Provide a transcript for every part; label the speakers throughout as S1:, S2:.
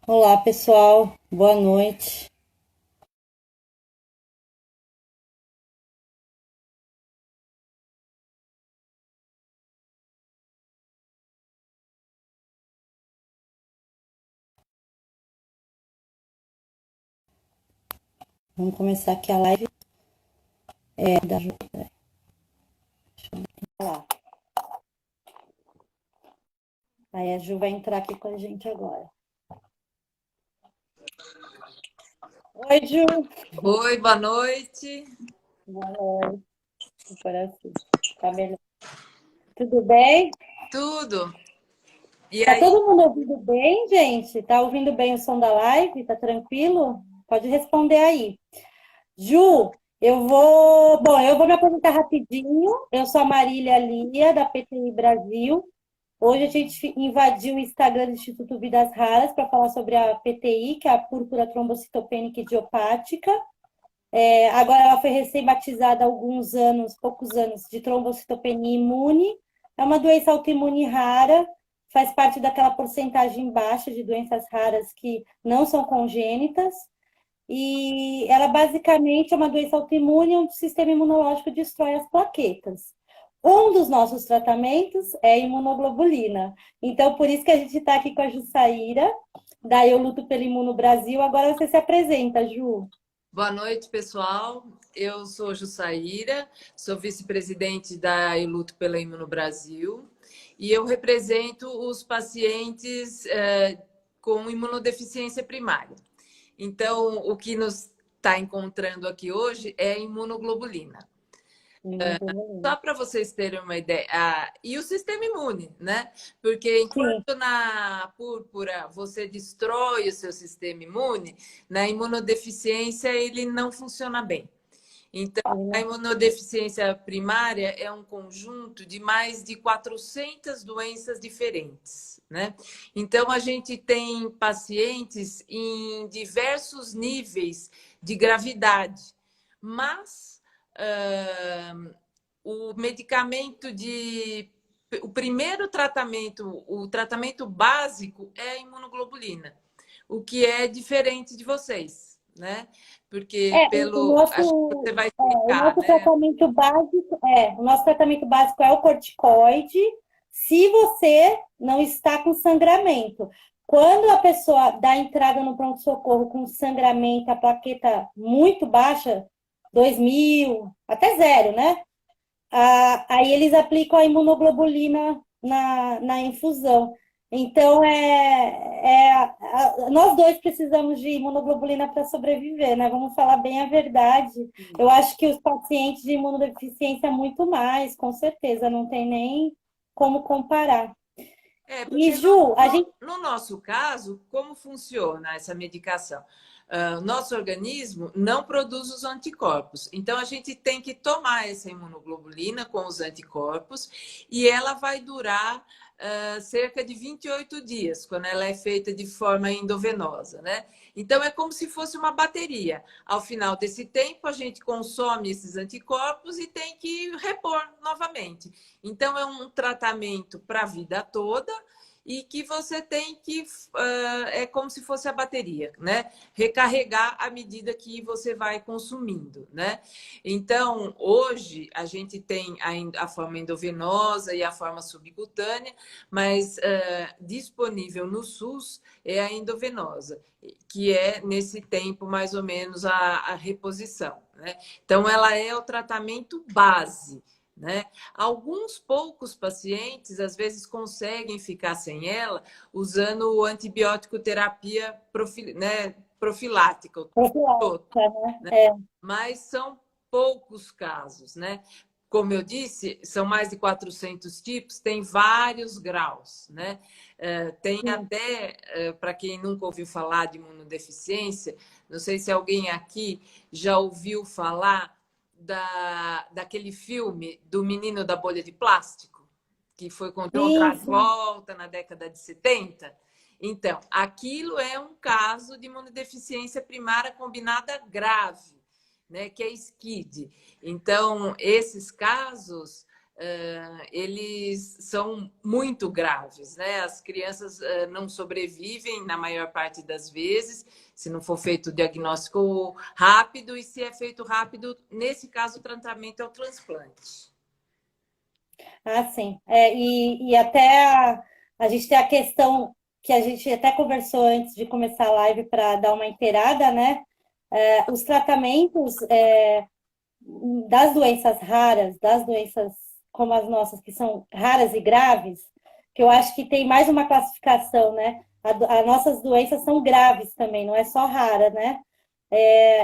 S1: Olá, pessoal. Boa noite. Vamos começar aqui a live da Ju. Lá. Aí a Ju vai entrar aqui com a gente agora. Oi, Ju.
S2: Oi, boa noite.
S1: Boa noite. Por assim. Tá melhor. Tudo bem?
S2: Tudo? E
S1: Tá
S2: aí?
S1: todo mundo ouvindo bem, gente? Tá ouvindo bem o som da live? Tá tranquilo? Pode responder aí. Ju, eu vou me apresentar rapidinho. Eu sou a Marília Lia, da PTI Brasil. Hoje a gente invadiu o Instagram do Instituto Vidas Raras para falar sobre a PTI, que é a púrpura trombocitopênica idiopática. Agora ela foi recém-batizada há alguns anos, poucos anos, de trombocitopenia imune. É uma doença autoimune rara, faz parte daquela porcentagem baixa de doenças raras que não são congênitas. E ela basicamente é uma doença autoimune onde o sistema imunológico destrói as plaquetas. Um dos nossos tratamentos é a imunoglobulina. Então, por isso que a gente está aqui com a Jussaíra, da Eu Luto pelo Imuno Brasil. Agora você se apresenta, Ju.
S2: Boa noite, pessoal. Eu sou Jussaíra, sou vice-presidente da Eu Luto pela Imuno Brasil e eu represento os pacientes com imunodeficiência primária. Então, o que nos está encontrando aqui hoje é a imunoglobulina.
S1: Imunoglobulina.
S2: Só para vocês terem uma ideia, e o sistema imune, né? Porque
S1: Sim,
S2: enquanto na púrpura você destrói o seu sistema imune, na imunodeficiência ele não funciona bem. Então,
S1: ele
S2: a
S1: não.
S2: imunodeficiência primária é um conjunto de mais de 400 doenças diferentes, né? Então, a gente tem pacientes em diversos níveis de gravidade, mas o medicamento de. O primeiro tratamento, o tratamento básico é a imunoglobulina, o que é diferente de vocês, né? Porque
S1: É, o
S2: pelo. Acho que
S1: nosso,
S2: você vai
S1: o
S2: explicar,
S1: nosso
S2: né?
S1: tratamento básico é o corticoide, se você não está com sangramento. Quando a pessoa dá entrada no pronto-socorro com sangramento, a plaqueta muito baixa, 2.000, até zero, né? Aí eles aplicam a imunoglobulina na infusão. Então, nós dois precisamos de imunoglobulina para sobreviver, né? Vamos falar bem a verdade. Eu acho que os pacientes de imunodeficiência muito mais, com certeza, não tem nem como comparar.
S2: É,
S1: E,
S2: porque
S1: Ju, a gente.
S2: no nosso caso, como funciona essa medicação? O nosso organismo não produz os anticorpos. Então, a gente tem que tomar essa imunoglobulina com os anticorpos e ela vai durar cerca de 28 dias, quando ela é feita de forma endovenosa, né? Então, é como se fosse uma bateria. Ao final desse tempo, a gente consome esses anticorpos e tem que repor novamente. Então, é um tratamento para a vida toda e que você tem que é como se fosse a bateria, né? Recarregar à medida que você vai consumindo, né? Então, hoje a gente tem a forma endovenosa e a forma subcutânea, mas disponível no SUS é a endovenosa, que é nesse tempo mais ou menos a reposição, né? Então, ela é o tratamento base, né? Alguns poucos pacientes, às vezes, conseguem ficar sem ela usando antibiótico terapia né, profilática o tempo todo,
S1: Profilática,
S2: né?
S1: né?
S2: Mas são poucos casos, né? Como eu disse, são mais de 400 tipos, tem vários graus, né? Tem
S1: Sim.
S2: até, para quem nunca ouviu falar de imunodeficiência, não sei se alguém aqui já ouviu falar daquele filme do Menino da Bolha de Plástico, que foi com John
S1: Sim, sim.
S2: Travolta na década de 70. Então, aquilo é um caso de imunodeficiência primária combinada grave, né, que é SCID. Então, esses casos eles são muito graves, né? As crianças não sobrevivem na maior parte das vezes, se não for feito o diagnóstico rápido, e se é feito rápido, nesse caso, o tratamento é o transplante.
S1: Ah, sim. E até a gente tem a questão que a gente até conversou antes de começar a live para dar uma inteirada, né? Os tratamentos das doenças raras, das doenças como as nossas, que são raras e graves, que eu acho que tem mais uma classificação, né? As nossas doenças são graves também, não é só rara, né?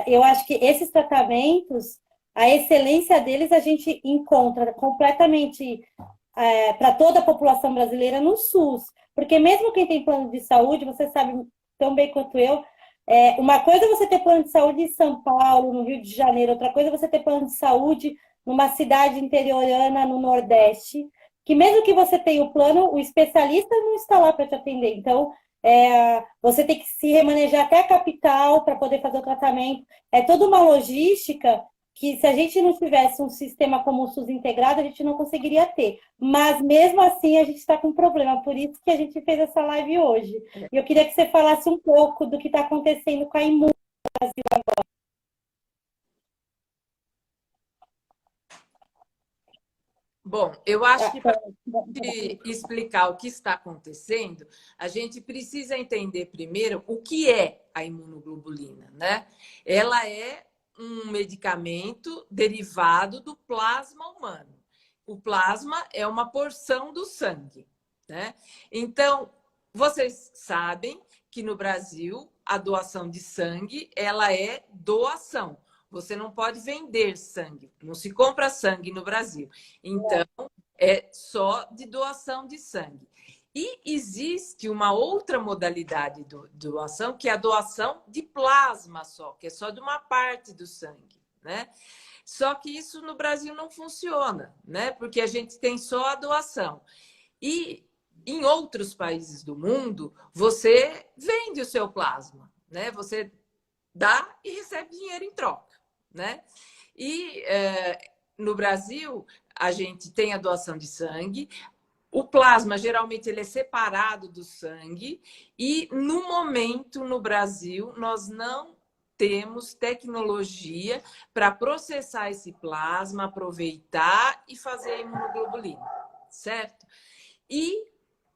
S1: Eu acho que esses tratamentos, a excelência deles a gente encontra completamente para toda a população brasileira no SUS. Porque mesmo quem tem plano de saúde, você sabe tão bem quanto eu, uma coisa é você ter plano de saúde em São Paulo, no Rio de Janeiro, outra coisa é você ter plano de saúde numa cidade interiorana no Nordeste, que mesmo que você tenha o plano, o especialista não está lá para te atender. Então, você tem que se remanejar até a capital para poder fazer o tratamento. É toda uma logística que, se a gente não tivesse um sistema como o SUS integrado, a gente não conseguiria ter. Mas, mesmo assim, a gente está com um problema. Por isso que a gente fez essa live hoje. E eu queria que você falasse um pouco do que está acontecendo com a Imu no Brasil agora.
S2: Bom, eu acho que para explicar o que está acontecendo, a gente precisa entender primeiro o que é a imunoglobulina, né? Ela é um medicamento derivado do plasma humano. O plasma é uma porção do sangue, né? Então, vocês sabem que no Brasil a doação de sangue, ela é doação. Você não pode vender sangue, não se compra sangue no Brasil. Então, é só de doação de sangue. E existe uma outra modalidade de doação, que é a doação de plasma só, que é só de uma parte do sangue, né? Só que isso no Brasil não funciona, né? Porque a gente tem só a doação. E em outros países do mundo, você vende o seu plasma, né? Você dá e recebe dinheiro em troca, né? E no Brasil, a gente tem a doação de sangue. O plasma, geralmente, ele é separado do sangue. E, no momento, no Brasil, nós não temos tecnologia para processar esse plasma, aproveitar e fazer a imunoglobulina, certo? E,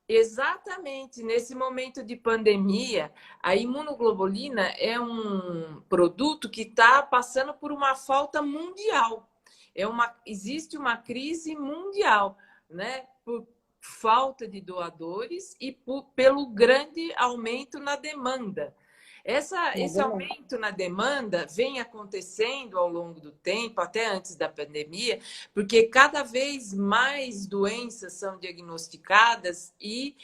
S2: exatamente nesse momento de pandemia, a imunoglobulina é um produto que está passando por uma falta mundial. Existe uma crise mundial, né? Por falta de doadores e pelo grande aumento na demanda. Esse aumento na demanda vem acontecendo ao longo do tempo, até antes da pandemia, porque cada vez mais doenças são diagnosticadas e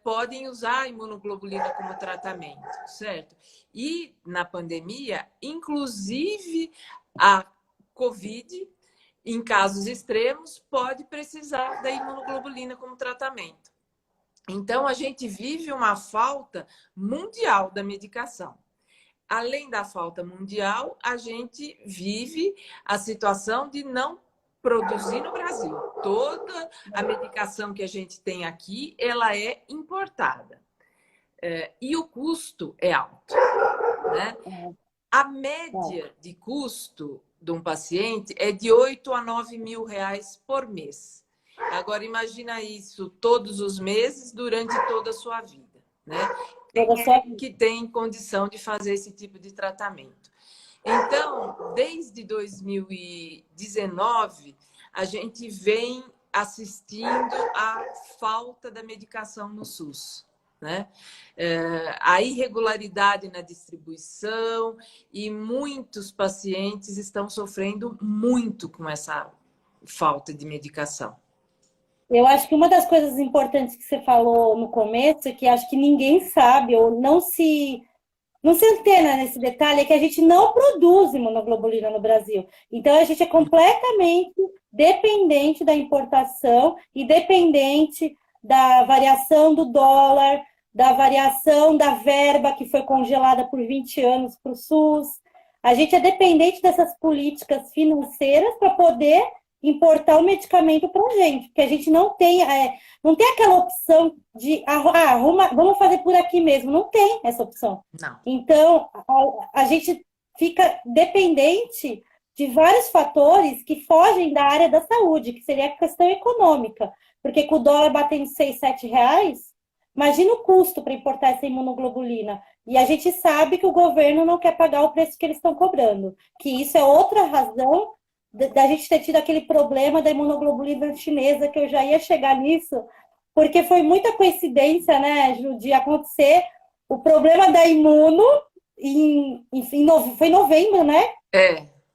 S2: podem usar a imunoglobulina como tratamento, certo? E na pandemia, inclusive a COVID, em casos extremos, pode precisar da imunoglobulina como tratamento. Então, a gente vive uma falta mundial da medicação. Além da falta mundial, a gente vive a situação de não produzir no Brasil. Toda a medicação que a gente tem aqui, ela é importada. E o custo é alto, né? A média de custo de um paciente é de 8 a 9 mil reais por mês. Agora, imagina isso todos os meses, durante toda a sua vida, né? Que tem condição de fazer esse tipo de tratamento. Então, desde 2019, a gente vem assistindo à falta da medicação no SUS, né? A irregularidade na distribuição, e muitos pacientes estão sofrendo muito com essa falta de medicação.
S1: Eu acho que uma das coisas importantes que você falou no começo, que acho que ninguém sabe ou não se antena nesse detalhe, é que a gente não produz imunoglobulina no Brasil. Então, a gente é completamente dependente da importação e dependente da variação do dólar, da variação da verba que foi congelada por 20 anos para o SUS. A gente é dependente dessas políticas financeiras para poder importar o medicamento para a gente, porque a gente não tem aquela opção de vamos fazer por aqui mesmo, não tem essa opção.
S2: Não.
S1: Então, a gente fica dependente de vários fatores que fogem da área da saúde, que seria a questão econômica, porque com o dólar batendo 6, 7 reais, imagina o custo para importar essa imunoglobulina. E a gente sabe que o governo não quer pagar o preço que eles estão cobrando, que isso é outra razão da gente ter tido aquele problema da imunoglobulina chinesa, que eu já ia chegar nisso, porque foi muita coincidência, né, Ju, de acontecer o problema da imuno foi em novembro, né?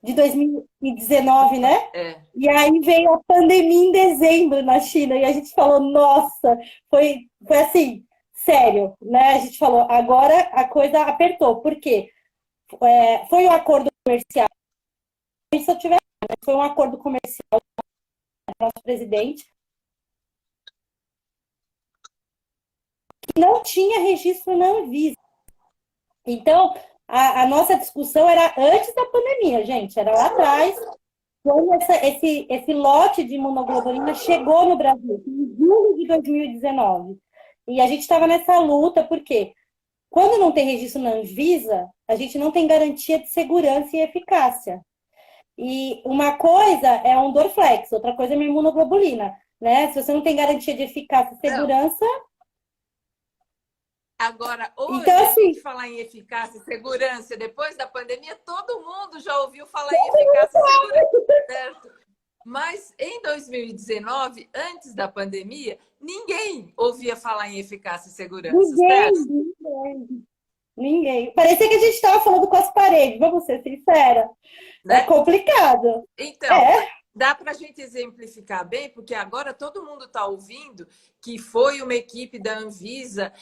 S1: De 2019, né? E aí veio a pandemia em dezembro na China, e a gente falou, nossa, foi assim, sério, né? A gente falou, agora a coisa apertou. Por quê? Foi um acordo comercial, se eu tiver, foi um acordo comercial do nosso presidente, que não tinha registro na Anvisa. Então, a nossa discussão era antes da pandemia, gente, era lá atrás, quando esse lote de imunoglobulina chegou no Brasil, em julho de 2019. E a gente estava nessa luta, porque quando não tem registro na Anvisa, a gente não tem garantia de segurança e eficácia. E uma coisa é um Dorflex, outra coisa é uma imunoglobulina, né? Se você não tem garantia de eficácia e segurança...
S2: Agora, hoje,
S1: então, assim,
S2: a gente falar em eficácia e segurança, depois da pandemia, todo mundo já ouviu falar em eficácia e segurança, certo? Mas em 2019, antes da pandemia, ninguém ouvia falar em eficácia e segurança, certo?
S1: Ninguém. Parecia que a gente estava falando com as paredes, vamos ser sincera. Né? É complicado.
S2: Então, dá para a gente exemplificar bem, porque agora todo mundo está ouvindo que foi uma equipe da Anvisa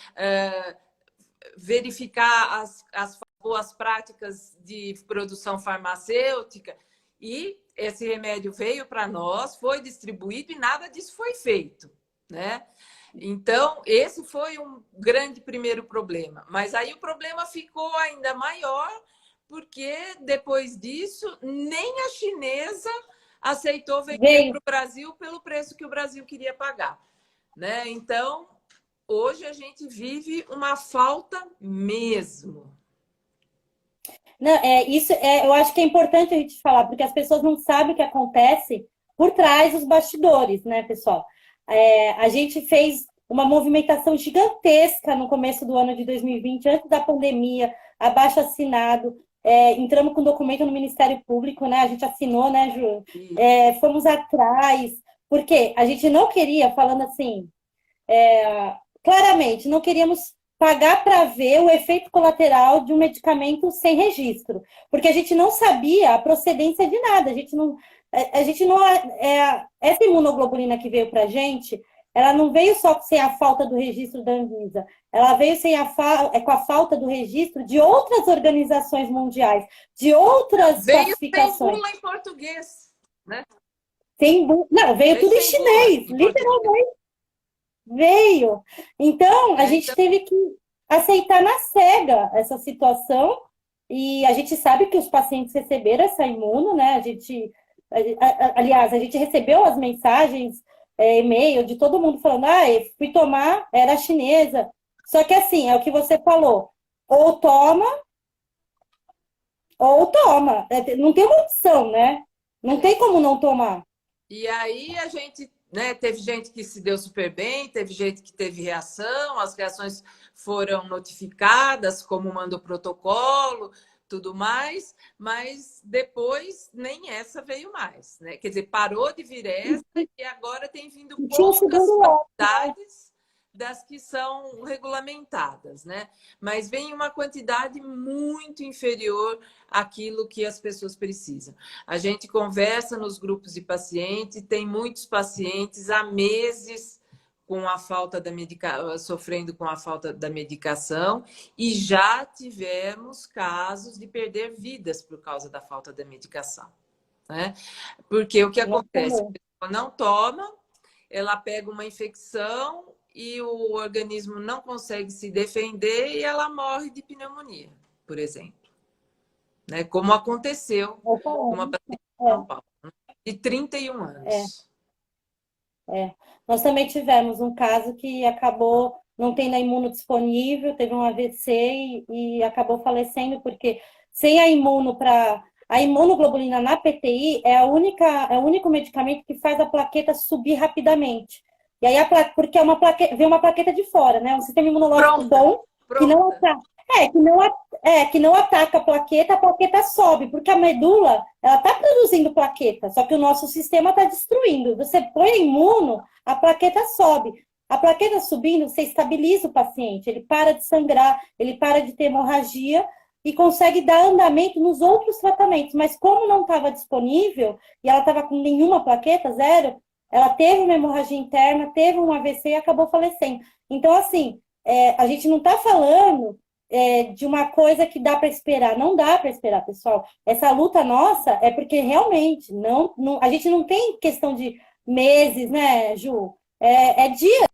S2: verificar as boas práticas de produção farmacêutica e esse remédio veio para nós, foi distribuído e nada disso foi feito, né? Então, esse foi um grande primeiro problema. Mas aí o problema ficou ainda maior, porque depois disso, nem a chinesa aceitou vender para o Brasil pelo preço que o Brasil queria pagar, né? Então, hoje a gente vive uma falta mesmo.
S1: Não, eu acho que é importante a gente falar, porque as pessoas não sabem o que acontece por trás dos bastidores, né, pessoal? A gente fez uma movimentação gigantesca no começo do ano de 2020, antes da pandemia, abaixo assinado, entramos com documento no Ministério Público, né? A gente assinou, né, Ju? Fomos atrás, porque a gente não queria, falando assim, claramente, não queríamos pagar para ver o efeito colateral de um medicamento sem registro, porque a gente não sabia a procedência de nada, essa imunoglobulina que veio para a gente, ela não veio só sem a falta do registro da Anvisa, ela veio com a falta do registro de outras organizações mundiais, de outras classificações.
S2: Veio bula em português, né?
S1: Veio tudo em chinês, literalmente. Veio. Então, a gente teve que aceitar na cega essa situação, e a gente sabe que os pacientes receberam essa imuno, né? Aliás, a gente recebeu as mensagens, e-mail de todo mundo falando, fui tomar, era chinesa. Só que assim, é o que você falou, ou toma, não tem uma opção, né? Não tem como não tomar.
S2: E aí a gente, né, teve gente que se deu super bem, teve gente que teve reação, as reações foram notificadas, como manda o protocolo, tudo mais, mas depois nem essa veio mais, né? Quer dizer, parou de vir essa e agora tem vindo poucas quantidades das que são regulamentadas, né? Mas vem uma quantidade muito inferior àquilo que as pessoas precisam. A gente conversa nos grupos de pacientes, tem muitos pacientes há meses com a falta da sofrendo com a falta da medicação, e já tivemos casos de perder vidas por causa da falta da medicação, né? Porque o que acontece? A pessoa não toma, ela pega uma infecção e o organismo não consegue se defender e ela morre de pneumonia, por exemplo, né? Como aconteceu com uma paciente em São Paulo. De 31 anos.
S1: Nós também tivemos um caso que acabou não tendo a imuno disponível, teve um AVC e acabou falecendo, porque sem a imuno para. A imunoglobulina na PTI é o único medicamento que faz a plaqueta subir rapidamente. E aí, porque vem uma plaqueta de fora, né? Um sistema imunológico bom, que não ataca, que não ataca a plaqueta sobe, porque a medula, ela está produzindo plaqueta, só que o nosso sistema está destruindo. Você põe imuno, a plaqueta sobe. A plaqueta subindo, você estabiliza o paciente, ele para de sangrar, ele para de ter hemorragia e consegue dar andamento nos outros tratamentos. Mas como não estava disponível, e ela estava com nenhuma plaqueta, zero, ela teve uma hemorragia interna, teve um AVC e acabou falecendo. Então, assim, a gente não está falando de uma coisa que dá para esperar. Não dá para esperar, pessoal. Essa luta nossa é porque realmente a gente não tem questão de meses, né, Ju? É dia.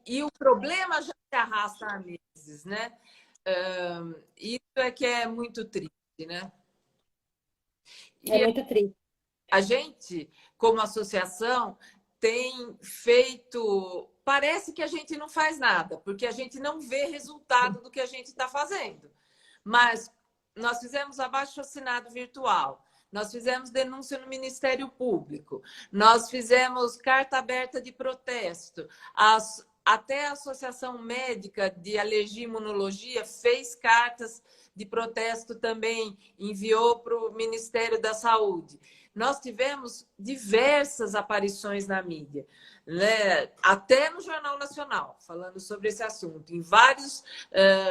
S2: E o problema já se arrasta há meses, né? Isso é que é muito triste, né?
S1: É muito triste.
S2: A gente, como associação, tem feito. Parece que a gente não faz nada, porque a gente não vê resultado do que a gente está fazendo. Mas nós fizemos abaixo-assinado virtual, nós fizemos denúncia no Ministério Público, nós fizemos carta aberta de protesto. Até a Associação Médica de Alergia e Imunologia fez cartas de protesto também, enviou para o Ministério da Saúde. Nós tivemos diversas aparições na mídia, né? Até no Jornal Nacional, falando sobre esse assunto, em vários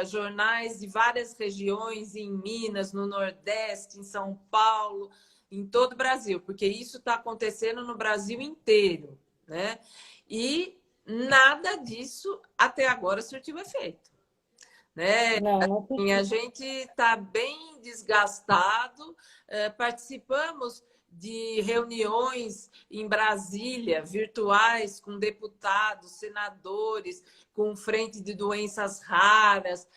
S2: jornais de várias regiões, em Minas, no Nordeste, em São Paulo, em todo o Brasil, porque isso está acontecendo no Brasil inteiro, né? E nada disso até agora surtiu efeito. Né?
S1: Não
S2: Assim, a gente está bem desgastado, participamos de reuniões em Brasília, virtuais, com deputados, senadores, com frente de doenças raras,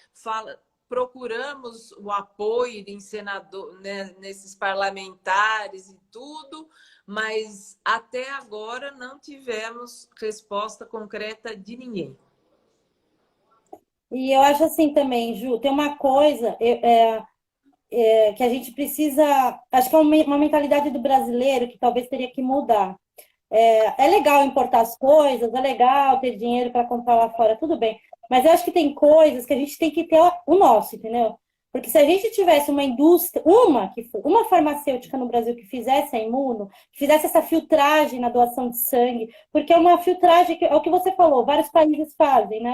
S2: procuramos o apoio em senador, né, nesses parlamentares e tudo, mas até agora não tivemos resposta concreta de ninguém.
S1: E eu acho assim também, Ju, tem uma coisa que a gente precisa. Acho que é uma mentalidade do brasileiro que talvez teria que mudar. É legal importar as coisas, é legal ter dinheiro para comprar lá fora, tudo bem. Mas eu acho que tem coisas que a gente tem que ter o nosso, entendeu? Porque se a gente tivesse uma indústria, uma farmacêutica no Brasil que fizesse a imuno, que fizesse essa filtragem na doação de sangue, porque é uma filtragem que é o que você falou, vários países fazem, né?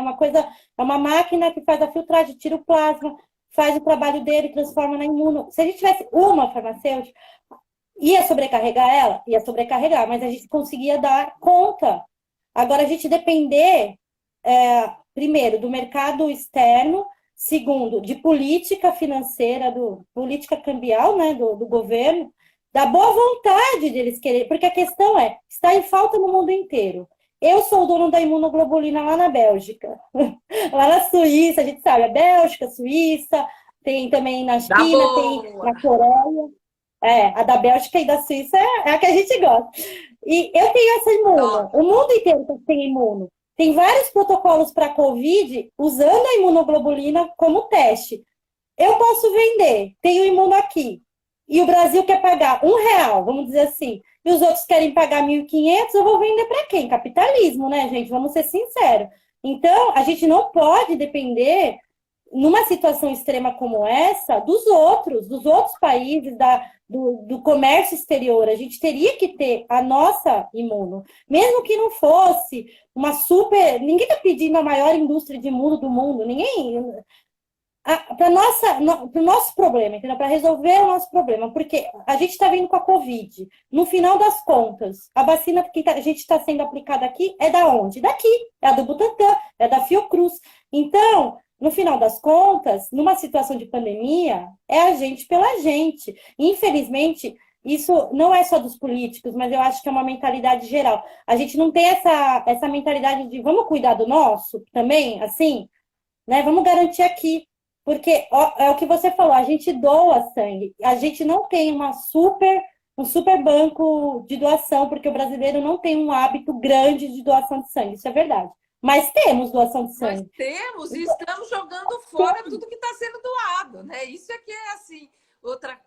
S1: É uma máquina que faz a filtragem, tira o plasma, faz o trabalho dele, transforma na imuno. Se a gente tivesse uma farmacêutica, ia sobrecarregar ela? Ia sobrecarregar, mas a gente conseguia dar conta. Agora, a gente depender, primeiro, do mercado externo, segundo, de política financeira, política cambial, né, do governo, da boa vontade deles quererem, porque a questão está em falta no mundo inteiro. Eu sou o dono da imunoglobulina lá na Bélgica, lá na Suíça, a gente sabe, a Bélgica, Suíça, tem também na China, tem na Coreia. A da Bélgica e da Suíça é a que a gente gosta. E eu tenho essa imuno. O mundo inteiro tem imuno. Tem vários protocolos para Covid usando a imunoglobulina como teste. Eu posso vender, tenho imuno aqui. E o Brasil quer pagar R$1, vamos dizer assim. E os outros querem pagar 1.500, eu vou vender para quem? Capitalismo, né, gente? Vamos ser sinceros. Então, a gente não pode depender, numa situação extrema como essa, dos outros países, do comércio exterior. A gente teria que ter a nossa imuno. Mesmo que não fosse uma super... Ninguém está pedindo a maior indústria de imuno do mundo. Ninguém... Para o nosso problema, entendeu? Para resolver o nosso problema. Porque a gente está vindo com a Covid. No final das contas, a vacina que a gente está sendo aplicada aqui é da onde? Daqui. É a do Butantan, é da Fiocruz. Então... No final das contas, numa situação de pandemia, é a gente pela gente. Infelizmente, isso não é só dos políticos, mas eu acho que é uma mentalidade geral. A gente não tem essa mentalidade de vamos cuidar do nosso também, assim, né? Vamos garantir aqui. Porque é o que você falou, a gente doa sangue. A gente não tem uma super um super banco de doação, porque o brasileiro não tem um hábito grande de doação de sangue, isso é verdade. Mas temos doação de
S2: Nós
S1: sangue.
S2: temos e estamos jogando fora tudo que está sendo doado, né? Isso é que é assim,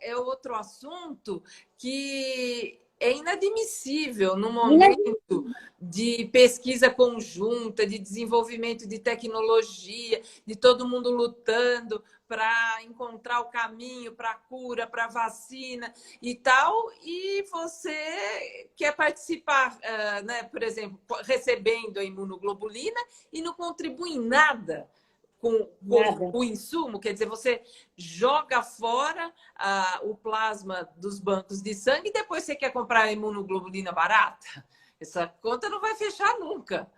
S2: é outro assunto que é inadmissível no momento de pesquisa conjunta, de desenvolvimento de tecnologia, de todo mundo lutando para encontrar o caminho para a cura, para a vacina e tal, e você quer participar, né, por exemplo, recebendo a imunoglobulina e não contribui em nada com o insumo, quer dizer, você joga fora o plasma dos bancos de sangue e depois você quer comprar a imunoglobulina barata? Essa conta não vai fechar nunca.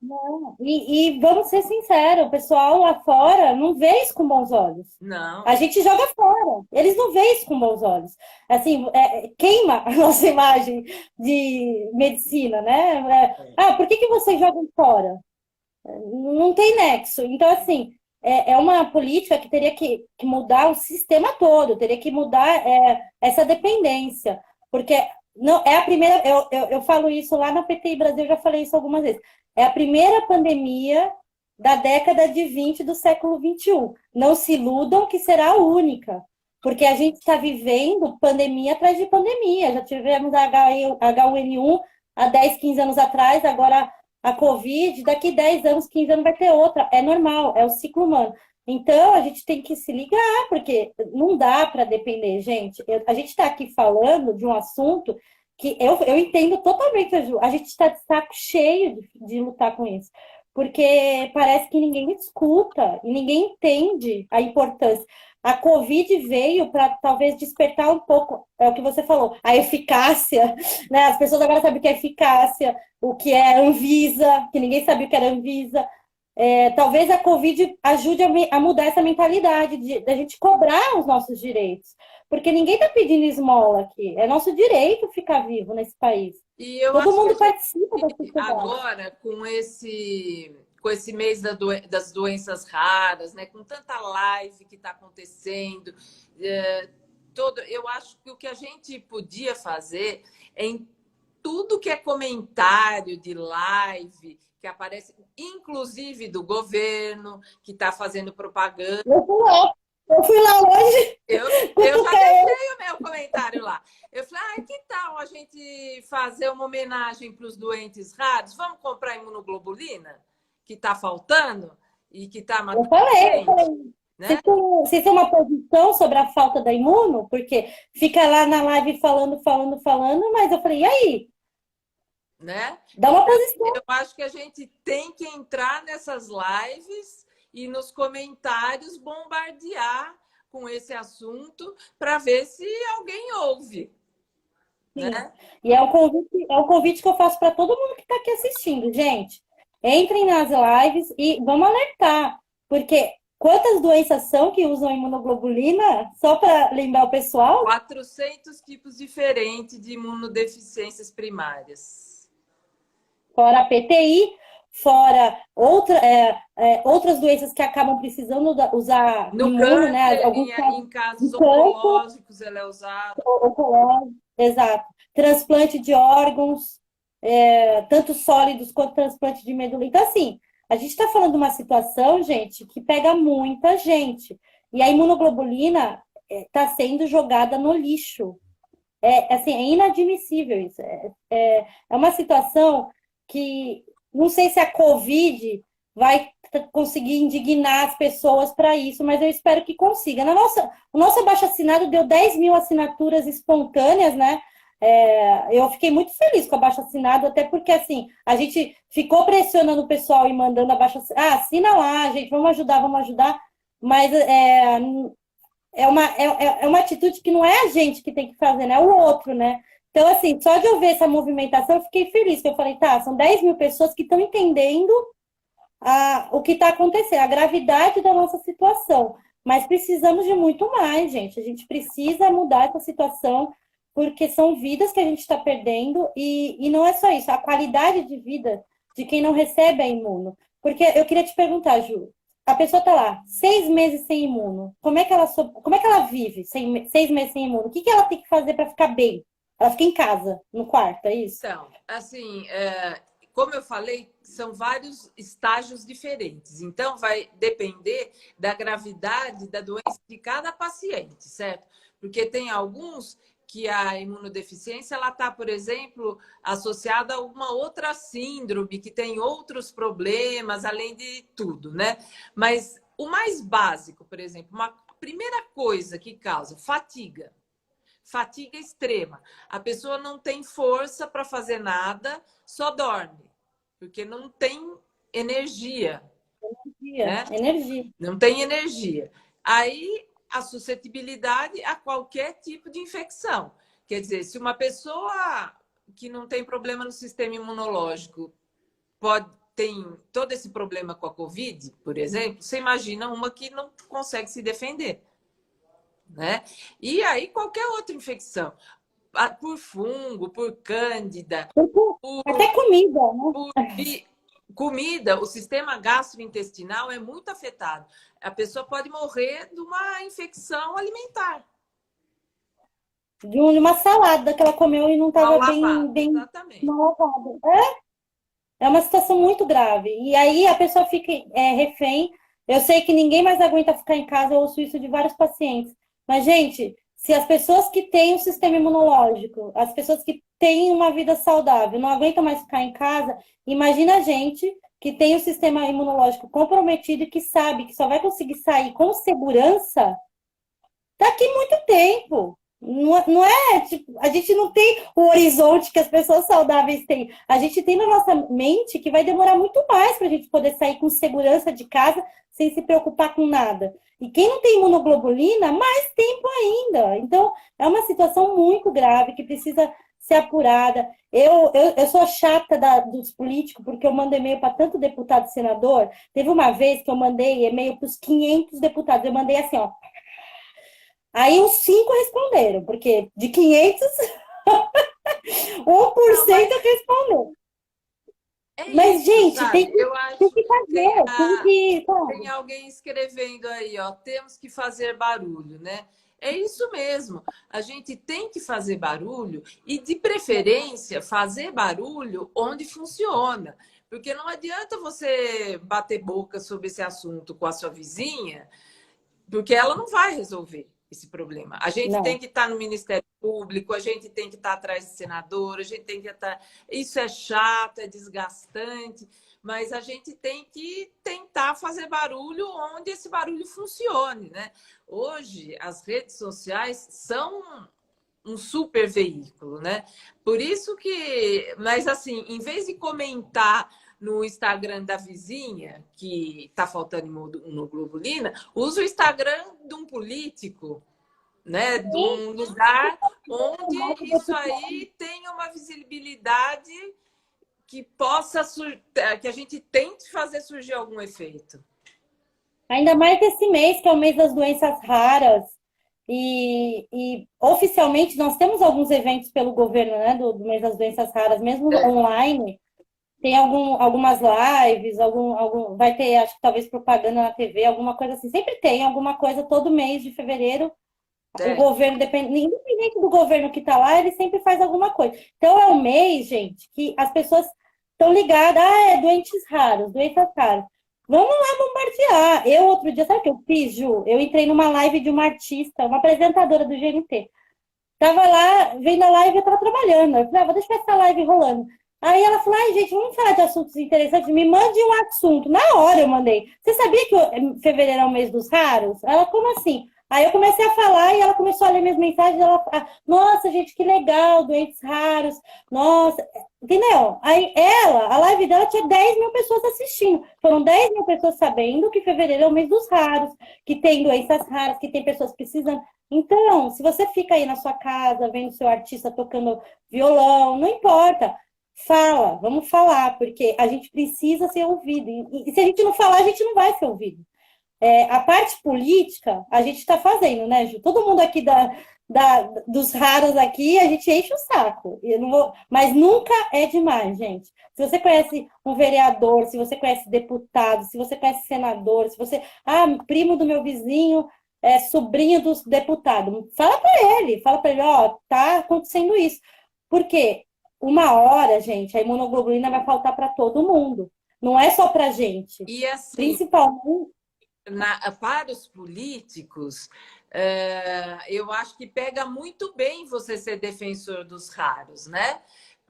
S1: Não. E vamos ser sinceros, o pessoal lá fora não vê isso com bons olhos.
S2: Não.
S1: A gente joga fora. Eles não veem isso com bons olhos. Assim, queima a nossa imagem de medicina, né? Por que vocês jogam fora? Não tem nexo. Então, assim, é uma política que teria que mudar o sistema todo, teria que mudar essa dependência. Porque não é a primeira. Eu falo isso lá na PTI Brasil, já falei isso algumas vezes. É a primeira pandemia da década de 20 do século XXI. Não se iludam que será a única. Porque a gente está vivendo pandemia atrás de pandemia. Já tivemos a H1N1 há 10, 15 anos atrás, agora a Covid, daqui 10 anos, 15 anos vai ter outra. É normal, é o ciclo humano. Então, a gente tem que se ligar, porque não dá para depender, gente. A gente está aqui falando de um assunto que eu entendo totalmente, a gente está de saco cheio de lutar com isso. Porque parece que ninguém escuta e ninguém entende a importância. A Covid veio para talvez despertar um pouco, é o que você falou, a eficácia, né? As pessoas agora sabem o que é eficácia, o que é Anvisa, que ninguém sabia o que era Anvisa. Talvez a Covid ajude a mudar essa mentalidade da gente cobrar os nossos direitos. Porque ninguém está pedindo esmola aqui. É nosso direito ficar vivo nesse país.
S2: E eu
S1: Todo
S2: acho
S1: mundo
S2: que
S1: participa da sociedade.
S2: agora, com esse mês das doenças raras, né, com tanta live que está acontecendo, eu acho que o que a gente podia fazer é em tudo que é comentário de live que aparece, inclusive do governo, que está fazendo propaganda.
S1: Eu fui lá hoje.
S2: Eu já deixei o meu comentário lá. Eu falei, que tal a gente fazer uma homenagem para os doentes raros? Vamos comprar imunoglobulina, que está faltando e que está matando.
S1: Eu falei. Né? Vocês têm uma posição sobre a falta da imuno? Porque fica lá na live falando, mas eu falei, e aí?
S2: Né?
S1: Dá uma posição.
S2: Eu acho que a gente tem que entrar nessas lives e nos comentários bombardear com esse assunto para ver se alguém ouve.
S1: Sim.
S2: Né?
S1: E é um convite que eu faço para todo mundo que está aqui assistindo, gente. Entrem nas lives e vamos alertar, porque quantas doenças são que usam imunoglobulina? Só para lembrar o pessoal?
S2: 400 tipos diferentes de imunodeficiências primárias.
S1: Fora a PTI, fora outras doenças que acabam precisando usar
S2: no
S1: imuno,
S2: câncer,
S1: né?
S2: Em casos oncológicos, ela é usada.
S1: Exato. Transplante de órgãos, tanto sólidos quanto transplante de medula. Então, assim, a gente está falando de uma situação, gente, que pega muita gente. E a imunoglobulina está sendo jogada no lixo. Assim, é inadmissível isso. É uma situação que não sei se a Covid vai conseguir indignar as pessoas para isso, mas eu espero que consiga. O nosso abaixo-assinado deu 10 mil assinaturas espontâneas, né? Eu fiquei muito feliz com o abaixo-assinado, até porque, assim, a gente ficou pressionando o pessoal e mandando abaixo-assinado. Assina lá, gente, vamos ajudar. Mas uma atitude que não é a gente que tem que fazer, né? É o outro, né? Então, assim, só de eu ver essa movimentação, eu fiquei feliz, que eu falei, tá, são 10 mil pessoas que estão entendendo o que está acontecendo, a gravidade da nossa situação. Mas precisamos de muito mais, gente. A gente precisa mudar essa situação, porque são vidas que a gente está perdendo, e não é só isso, a qualidade de vida de quem não recebe a imuno. Porque eu queria te perguntar, Ju, a pessoa está lá, 6 meses sem imuno, como é que ela vive 6 meses sem imuno? O que ela tem que fazer para ficar bem? Ela fica em casa, no quarto, é isso?
S2: Então, assim, como eu falei, são vários estágios diferentes. Então, vai depender da gravidade da doença de cada paciente, certo? Porque tem alguns que a imunodeficiência ela está, por exemplo, associada a alguma outra síndrome que tem outros problemas, além de tudo, né? Mas o mais básico, por exemplo, uma primeira coisa que causa fadiga. Fatiga extrema. A pessoa não tem força para fazer nada, só dorme, porque não tem energia,
S1: Energia,
S2: né?
S1: energia.
S2: Não tem energia. Aí a suscetibilidade a qualquer tipo de infecção. Quer dizer, se uma pessoa que não tem problema no sistema imunológico tem todo esse problema com a Covid, por exemplo, você imagina uma que não consegue se defender. Né? E aí qualquer outra infecção, por fungo, por cândida,
S1: Até comida,
S2: por
S1: né?
S2: comida, o sistema gastrointestinal é muito afetado. A pessoa pode morrer de uma infecção alimentar.
S1: De uma salada que ela comeu e não
S2: Mal
S1: estava
S2: lavada,
S1: bem
S2: exatamente.
S1: mal lavada. É uma situação muito grave. E aí a pessoa fica refém. Eu sei que ninguém mais aguenta ficar em casa, eu ouço isso de vários pacientes. Mas, gente, se as pessoas que têm um sistema imunológico, as pessoas que têm uma vida saudável, não aguentam mais ficar em casa, imagina a gente que tem o sistema imunológico comprometido e que sabe que só vai conseguir sair com segurança daqui muito tempo. Não é, tipo, a gente não tem o horizonte que as pessoas saudáveis têm. A gente tem na nossa mente que vai demorar muito mais para a gente poder sair com segurança de casa sem se preocupar com nada. E quem não tem imunoglobulina, mais tempo ainda. Então, é uma situação muito grave que precisa ser apurada. Eu sou chata dos políticos, porque eu mando e-mail para tanto deputado e senador. Teve uma vez que eu mandei e-mail para os 500 deputados. Eu mandei assim, ó. Aí uns 5 responderam, porque de 500, 1% respondeu.
S2: É
S1: Mas,
S2: isso,
S1: gente,
S2: sabe? Eu
S1: tem
S2: acho
S1: que fazer, tem que,
S2: tem
S1: sabe?
S2: alguém escrevendo aí, ó, temos que fazer barulho, né? É isso mesmo. A gente tem que fazer barulho e, de preferência, fazer barulho onde funciona. Porque não adianta você bater boca sobre esse assunto com a sua vizinha, porque ela não vai resolver esse problema. A gente tem
S1: Não,
S2: que estar no Ministério Público, a gente tem que estar atrás de senador, a gente tem que estar. Isso é chato, é desgastante, mas a gente tem que tentar fazer barulho onde esse barulho funcione, né? Hoje, as redes sociais são um super veículo, né? Por isso que, mas assim, em vez de comentar no Instagram da vizinha que está faltando imunoglobulina, usa o Instagram de um político, né? De um lugar onde isso aí tenha uma visibilidade que possa que a gente tente fazer surgir algum efeito.
S1: ainda mais esse mês, que é o mês das doenças raras, e oficialmente nós temos alguns eventos pelo governo, né, do mês das doenças raras, mesmo
S2: É,
S1: online. Tem algumas lives, vai ter, acho que talvez propaganda na TV, alguma coisa assim. Sempre tem alguma coisa todo mês de fevereiro. O
S2: é.
S1: governo, independente do governo que está lá, ele sempre faz alguma coisa. Então, é um mês, gente, que as pessoas estão ligadas, é doentes raros, doenças raras. Vamos lá bombardear. Eu, outro dia, sabe o que eu fiz, Ju? Eu entrei numa live de uma artista, uma apresentadora do GNT. Tava lá, vendo a live, eu tava trabalhando. Eu falei, vou deixar essa live rolando. Aí ela falou, ai, gente, vamos falar de assuntos interessantes. Me mande um assunto. Na hora eu mandei. Você sabia que fevereiro é o mês dos raros? Ela, como assim? Aí eu comecei a falar e ela começou a ler minhas mensagens. Ela, nossa, gente, que legal, doentes raros. Nossa, entendeu? Aí ela, a live dela tinha 10 mil pessoas assistindo. Foram 10 mil pessoas sabendo que fevereiro é o mês dos raros, que tem doenças raras, que tem pessoas precisando. Então, se você fica aí na sua casa vendo seu artista tocando violão, não importa. Fala, vamos falar, porque a gente precisa ser ouvido. E se a gente não falar, a gente não vai ser ouvido. A parte política, a gente está fazendo, né, Ju? Todo mundo aqui dos raros aqui, a gente enche o saco. Mas nunca é demais, gente. Se você conhece um vereador, se você conhece deputado, se você conhece senador, se você. Ah, primo do meu vizinho é sobrinho dos deputados. Fala para ele, ó, tá acontecendo isso. Porque uma hora, gente, a imunoglobulina vai faltar para todo mundo. Não é só para gente.
S2: E assim,
S1: Principalmente,
S2: para os políticos, eu acho que pega muito bem você ser defensor dos raros, né?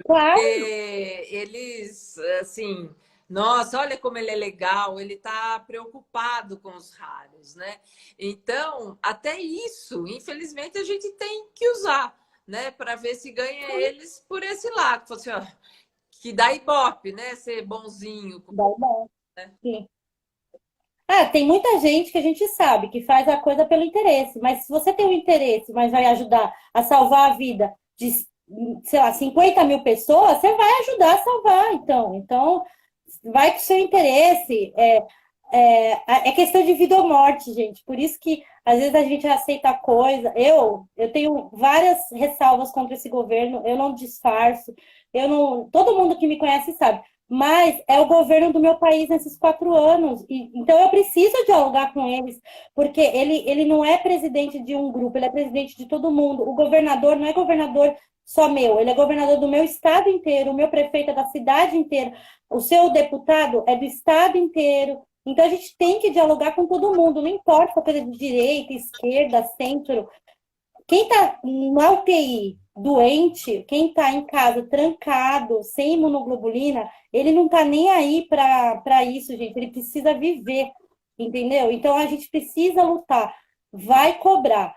S1: claro,
S2: Eles, assim, nossa, olha como ele é legal, ele está preocupado com os raros, né? Então, até isso, infelizmente, a gente tem que usar, né? Para ver se ganha eles por esse lado. Assim, ó, que dá ibope, né? Ser bonzinho.
S1: dá bom.
S2: Né?
S1: Sim. Ah, tem muita gente que a gente sabe que faz a coisa pelo interesse, mas se você tem um interesse, mas vai ajudar a salvar a vida de, sei lá, 50 mil pessoas, você vai ajudar a salvar, então. Então, vai com o seu interesse. É questão de vida ou morte, gente. Por isso que às vezes a gente aceita coisa. Eu tenho várias ressalvas contra esse governo, eu não disfarço, eu não. Todo mundo que me conhece sabe. Mas é o governo do meu país nesses 4 anos. Então eu preciso dialogar com eles, porque ele não é presidente de um grupo, ele é presidente de todo mundo. O governador não é governador só meu, ele é governador do meu estado inteiro, o meu prefeito é da cidade inteira, o seu deputado é do estado inteiro. Então a gente tem que dialogar com todo mundo, não importa se é coisa de direita, esquerda, centro. Quem está na UTI doente, quem está em casa trancado, sem imunoglobulina, ele não está nem aí para isso, gente. Ele precisa viver, entendeu? Então a gente precisa lutar. Vai cobrar.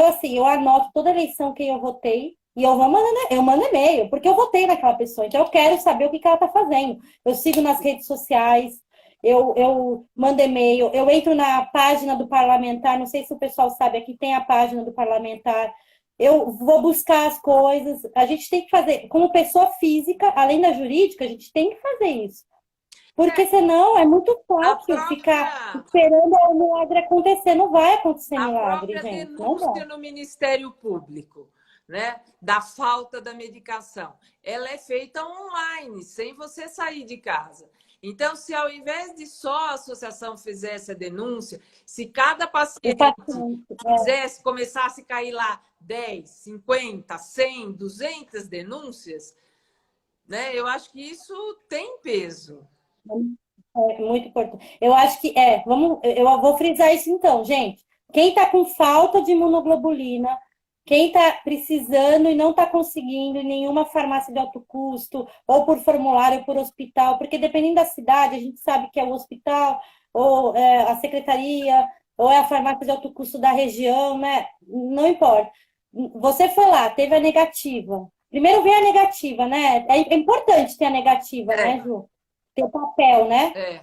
S1: Assim, eu anoto toda eleição que eu votei e eu mando e-mail, porque eu votei naquela pessoa. Então eu quero saber o que ela está fazendo. Eu sigo nas redes sociais, eu mando e-mail, eu entro na página do parlamentar, não sei se o pessoal sabe, aqui tem a página do parlamentar, eu vou buscar as coisas, a gente tem que fazer, como pessoa física, além da jurídica, a gente tem que fazer isso. Porque senão é muito
S2: A
S1: fácil ficar
S2: própria,
S1: esperando o milagre acontecer. Não vai acontecer
S2: a
S1: milagre,
S2: própria
S1: gente. Não vai.
S2: denúncia no Ministério Público, né, da falta da medicação, ela é feita online, sem você sair de casa. Então, se ao invés de só a associação fizesse a denúncia, se cada
S1: O
S2: paciente
S1: paciente,
S2: fizesse, começasse a cair lá 10, 50, 100, 200 denúncias, né, eu acho que isso tem peso.
S1: é muito importante. Eu acho que eu vou frisar isso então, gente. Quem está com falta de imunoglobulina, quem está precisando e não está conseguindo em nenhuma farmácia de alto custo, ou por formulário, ou por hospital, porque dependendo da cidade, a gente sabe que é o hospital, ou a secretaria, ou é a farmácia de alto custo da região, né? Não importa. Você foi lá, teve a negativa. Primeiro vem a negativa, né? É importante ter a negativa, né,
S2: É,
S1: Ju? Ter o papel, né?
S2: é.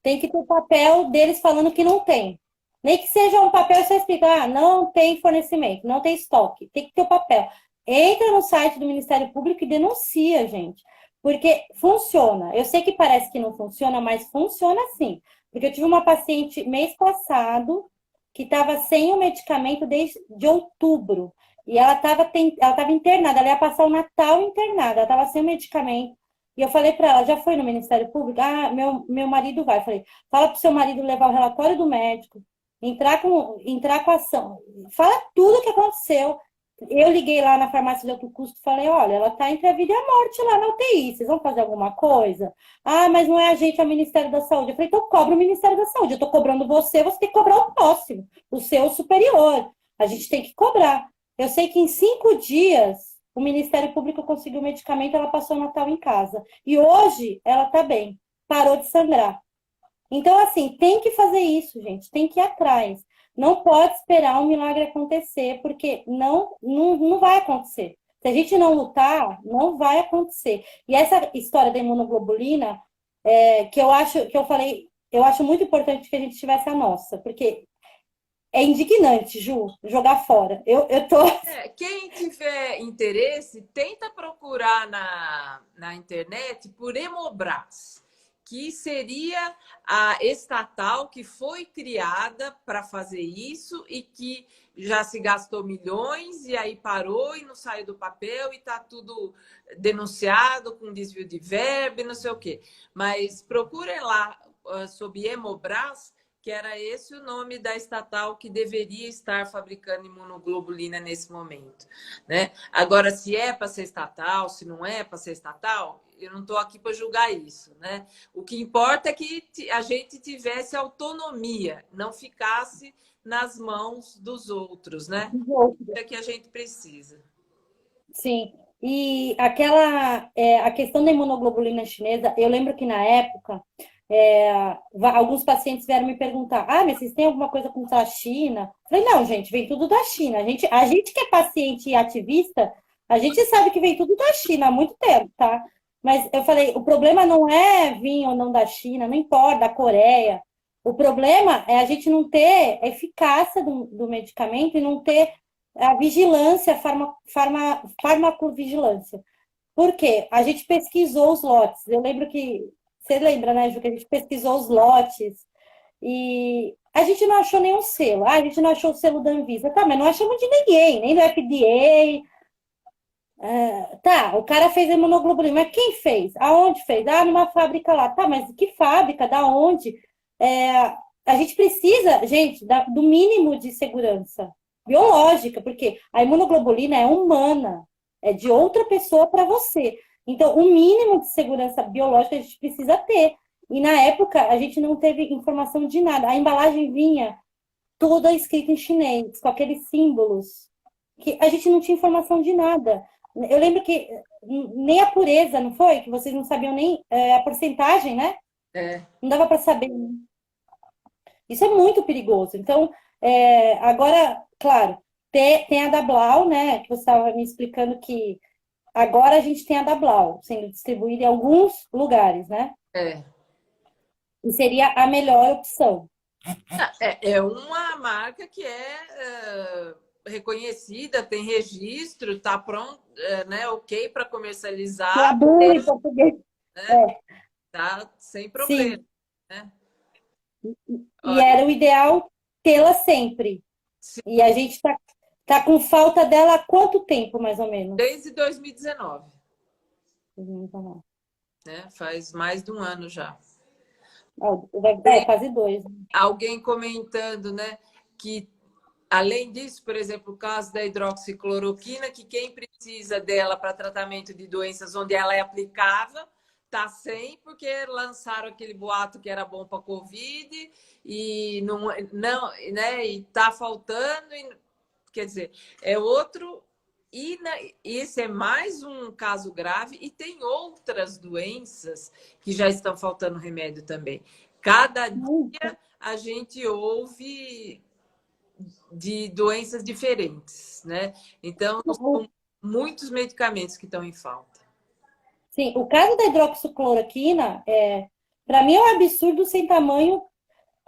S1: Tem que ter o papel deles falando que não tem. Nem que seja um papel só escrito, não tem fornecimento, não tem estoque. Tem que ter o papel. Entra no site do Ministério Público e denuncia, gente. Porque funciona. Eu sei que parece que não funciona, mas funciona sim. Porque eu tive uma paciente mês passado que estava sem o medicamento desde de outubro. E ela estava internada, ela ia passar o Natal internada, ela estava sem o medicamento. E eu falei para ela, já foi no Ministério Público? Ah, meu marido vai. Eu falei, fala para o seu marido levar o relatório do médico, entrar com a ação. Fala tudo o que aconteceu. Eu liguei lá na farmácia de alto custo e falei, olha, ela está entre a vida e a morte lá na UTI, vocês vão fazer alguma coisa? Ah, mas não é a gente, é o Ministério da Saúde. Eu falei, então cobra o Ministério da Saúde. Eu estou cobrando você, você tem que cobrar o próximo, o seu superior. A gente tem que cobrar. Eu sei que em 5 dias o Ministério Público conseguiu o medicamento, ela passou o Natal em casa. E hoje ela está bem, parou de sangrar. Então, assim, tem que fazer isso, gente, tem que ir atrás. Não pode esperar um milagre acontecer, porque não vai acontecer. Se a gente não lutar, não vai acontecer. E essa história da imunoglobulina, que eu acho, que eu falei, eu acho muito importante que a gente tivesse a nossa, porque é indignante, Ju, jogar fora. Eu tô.
S2: Quem tiver interesse, tenta procurar na internet por Hemobras, que seria a estatal que foi criada para fazer isso e que já se gastou milhões e aí parou e não saiu do papel e está tudo denunciado com desvio de verba e não sei o quê. Mas procurem lá sobre Hemobras, que era esse o nome da estatal que deveria estar fabricando imunoglobulina nesse momento, né? Agora, se é para ser estatal, se não é para ser estatal, eu não estou aqui para julgar isso, né? O que importa é que a gente tivesse autonomia, não ficasse nas mãos dos outros, né? É que a gente precisa.
S1: Sim. E a questão da imunoglobulina chinesa, eu lembro que na época, alguns pacientes vieram me perguntar: ah, mas vocês têm alguma coisa contra a China? Eu falei: não, gente, vem tudo da China. A gente que é paciente e ativista, a gente sabe que vem tudo da China há muito tempo, tá? Mas eu falei: o problema não é vir ou não da China, não importa, da Coreia. O problema é a gente não ter a eficácia do medicamento e não ter a vigilância, farmacovigilância. Por quê? A gente pesquisou os lotes. Eu lembro que. Você lembra, né, Ju, que a gente pesquisou os lotes e a gente não achou nenhum selo. Ah, a gente não achou o selo da Anvisa. Tá, mas não achamos de ninguém, nem do FDA. Tá, o cara fez imunoglobulina, mas quem fez? Aonde fez? Ah, numa fábrica lá. Tá, mas que fábrica? Da onde? A gente precisa, gente, do mínimo de segurança biológica, porque a imunoglobulina é humana, é de outra pessoa para você. Então, o mínimo de segurança biológica a gente precisa ter. E na época, a gente não teve informação de nada. A embalagem vinha toda escrita em chinês, com aqueles símbolos, que a gente não tinha informação de nada. Eu lembro que nem a pureza, não foi? Que vocês não sabiam nem a porcentagem, né? Não dava para saber. Isso é muito perigoso. Então, agora, claro, tem a da Blau, né? Que você estava me explicando que agora a gente tem a da Blau sendo distribuída em alguns lugares, né? E seria a melhor opção.
S2: É uma marca que reconhecida, tem registro, está pronto, né, ok para comercializar.
S1: Em português.
S2: Né? Tá sem problema.
S1: Sim.
S2: Né?
S1: E era o ideal tê-la sempre.
S2: Sim.
S1: E a gente tá com falta dela há quanto tempo, mais ou menos?
S2: Desde 2019.
S1: 2019.
S2: Né? Faz mais de um ano já.
S1: Quase 2.
S2: Alguém comentando, né, que além disso, por exemplo, o caso da hidroxicloroquina, que quem precisa dela para tratamento de doenças onde ela é aplicável, tá sem, porque lançaram aquele boato que era bom para Covid e não, né, e tá faltando, quer dizer, é outro. E esse é mais um caso grave, e tem outras doenças que já estão faltando remédio também. Cada dia a gente ouve de doenças diferentes, né? Então, são muitos medicamentos que estão em falta.
S1: Sim, o caso da hidroxicloroquina, para mim, é um absurdo sem tamanho